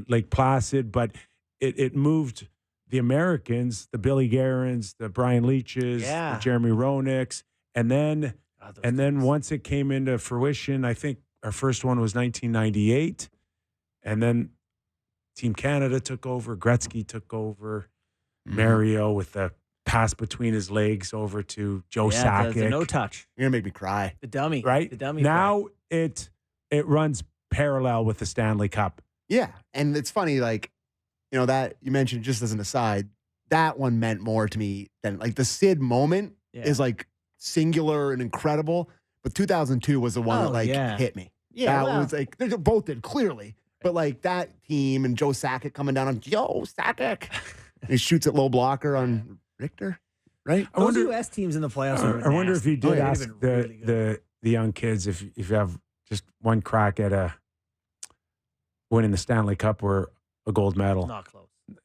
Lake Placid, but it moved the Americans, the Billy Guerins, the Brian Leaches, the Jeremy Roenick's, and then once it came into fruition, I think our first one was 1998, and then Team Canada took over, Gretzky took over, Mario with the pass between his legs over to Joe Sakic. The no touch. You're gonna make me cry. The dummy, right? The dummy. Now it runs parallel with the Stanley Cup. Yeah, and it's funny, like that you mentioned just as an aside. That one meant more to me than like the Sid moment is like singular and incredible. But 2002 was the one that hit me. Yeah, that was like they both did clearly, but like that team and Joe Sakic coming down on Joe Sakic, he shoots at low blocker on Richter, right? Those U.S. teams in the playoffs. I wonder if you did ask the young kids if you have just one crack at winning the Stanley Cup or a gold medal.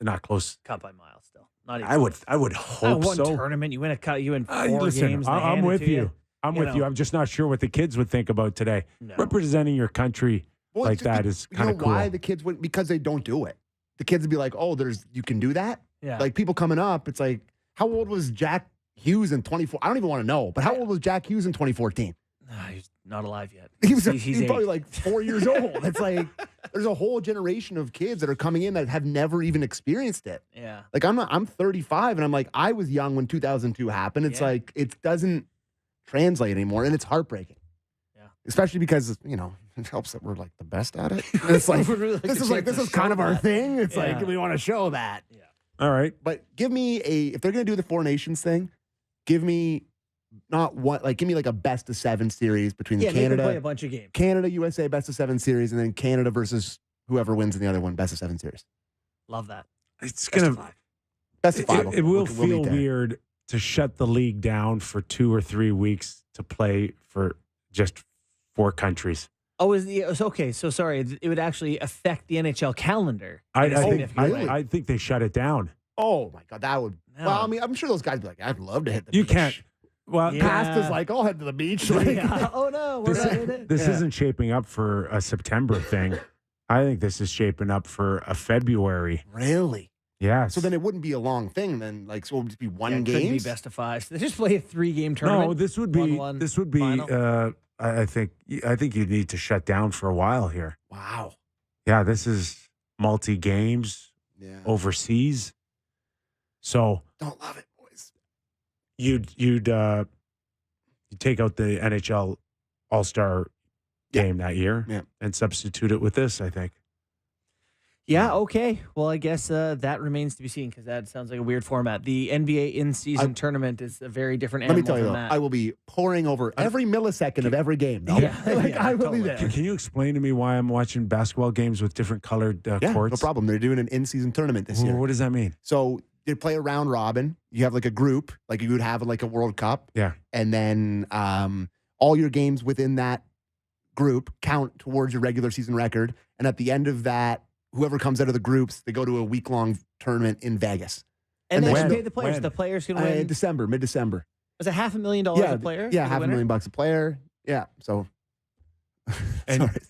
Not close. Cut by miles still. Not even. I would hope one so. Tournament, you win a cut. You win 4 games. I'm with you. I'm with you. I'm just not sure what the kids would think about today. No. Representing your country like that is kind of cool. Why the kids wouldn't? Because they don't do it. the kids would be like, oh, you can do that? Yeah. Like people coming up, it's like, how old was Jack Hughes in 24? I don't even want to know, but how old was Jack Hughes in 2014? He's not alive yet. He's probably like 4 years old. It's like there's a whole generation of kids that are coming in that have never even experienced it. Yeah. Like I'm 35 and I'm like, I was young when 2002 happened. It's like it doesn't translate anymore, and it's heartbreaking. Yeah. Especially because, it helps that we're like the best at it. And it's like this is kind of our thing. It's like we want to show that. Yeah. All right. But give me if they're gonna do the Four Nations thing, give me give me like a best of 7 series between Canada. Play a bunch of games. Canada, USA, best of 7 series, and then Canada versus whoever wins in the other one, best of 7 series. Love that. It's gonna best of 5. It will feel weird to shut the league down for 2 or 3 weeks to play for just 4 countries. Oh, okay. So sorry, it would actually affect the NHL calendar. I think they shut it down. Oh my God, that would. No. Well, I mean, I'm sure those guys would be like, I'd love to hit the beach. You can't. Well, Pasta's like, I'll head to the beach. Oh no, this isn't shaping up for a September thing. I think this is shaping up for a February. Really? Yeah. So then it wouldn't be a long thing. Then, so it would just be one game. Couldn't be best of 5. They just play a 3-game tournament. No, this would be. Final. I think you need to shut down for a while here. Wow. Yeah, this is multi games. Yeah. Overseas. So don't love it, boys. You'd take out the NHL All-Star game that year and substitute it with this, I think. Yeah, okay. Well, I guess that remains to be seen because that sounds like a weird format. The NBA in-season tournament is a very different animal. Let me tell you, though, I will be poring over every millisecond of every game. I will be there. Can you explain to me why I'm watching basketball games with different colored courts? No problem. They're doing an in-season tournament this year. What does that mean? So they play a round robin. You have like a group, like you would have like a World Cup. Yeah. And then all your games within that group count towards your regular season record. And at the end of that, whoever comes out of the groups, they go to a week-long tournament in Vegas. And they should pay the players. The players can win. Mid-December. Was it $500,000 a player? Yeah, $500,000 a player. Yeah, so. And sorry,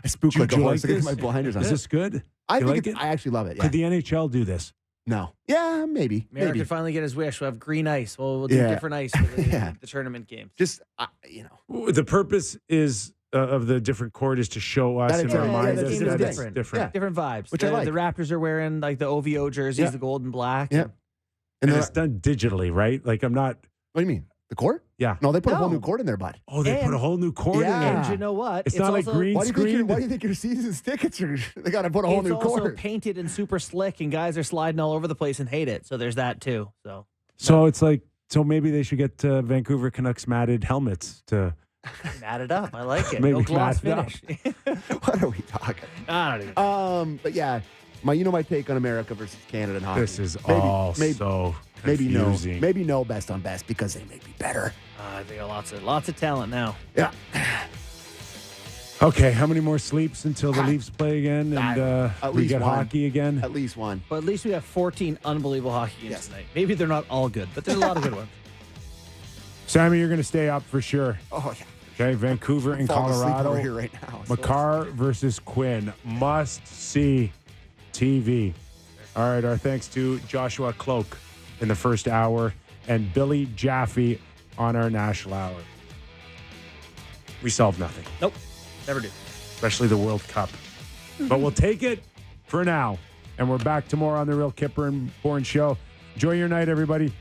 I spooked like a horse. I get my blinders on. Is this good? I actually love it. Yeah. Could the NHL do this? No. Yeah, maybe. Merrick could finally get his wish. We'll have green ice. We'll do different ice for the tournament games. Just, The purpose is of the different court is to show us and remind us that it's different. Yeah. Different vibes. Which I like. The Raptors are wearing like the OVO jerseys, the gold and black. Yeah. And it's done digitally, right? Like I'm not. What do you mean? The court? Yeah. No, they put a whole new court in there, bud. Oh, they put a whole new court in there. And you know what? It's not also, like green screen. Why do you think your season's tickets are? They got to put a whole new court. It's also painted and super slick, and guys are sliding all over the place and hate it. So there's that too. So it's like, maybe they should get Vancouver Canucks matted helmets to. Mat it up. I like it. Maybe no gloss finish. What are we talking? I don't even. But yeah, my take on America versus Canada and hockey. This is so confusing. Maybe no best on best because they may be better. They got lots of talent now. Yeah. Okay, how many more sleeps until the Leafs play again and we get hockey again? At least one. But at least we have 14 unbelievable hockey games tonight. Maybe they're not all good, but there's a lot of good ones. Sammy, you're going to stay up for sure. Oh, yeah. Okay, Vancouver and Colorado. Over here right now. Makar versus Quinn. Must see TV. All right, our thanks to Joshua Kloke in the first hour and Billy Jaffe on our national hour. We solve nothing. Nope, never do. Especially the World Cup. But we'll take it for now. And we're back tomorrow on the Real Kyper and Bourne Show. Enjoy your night, everybody.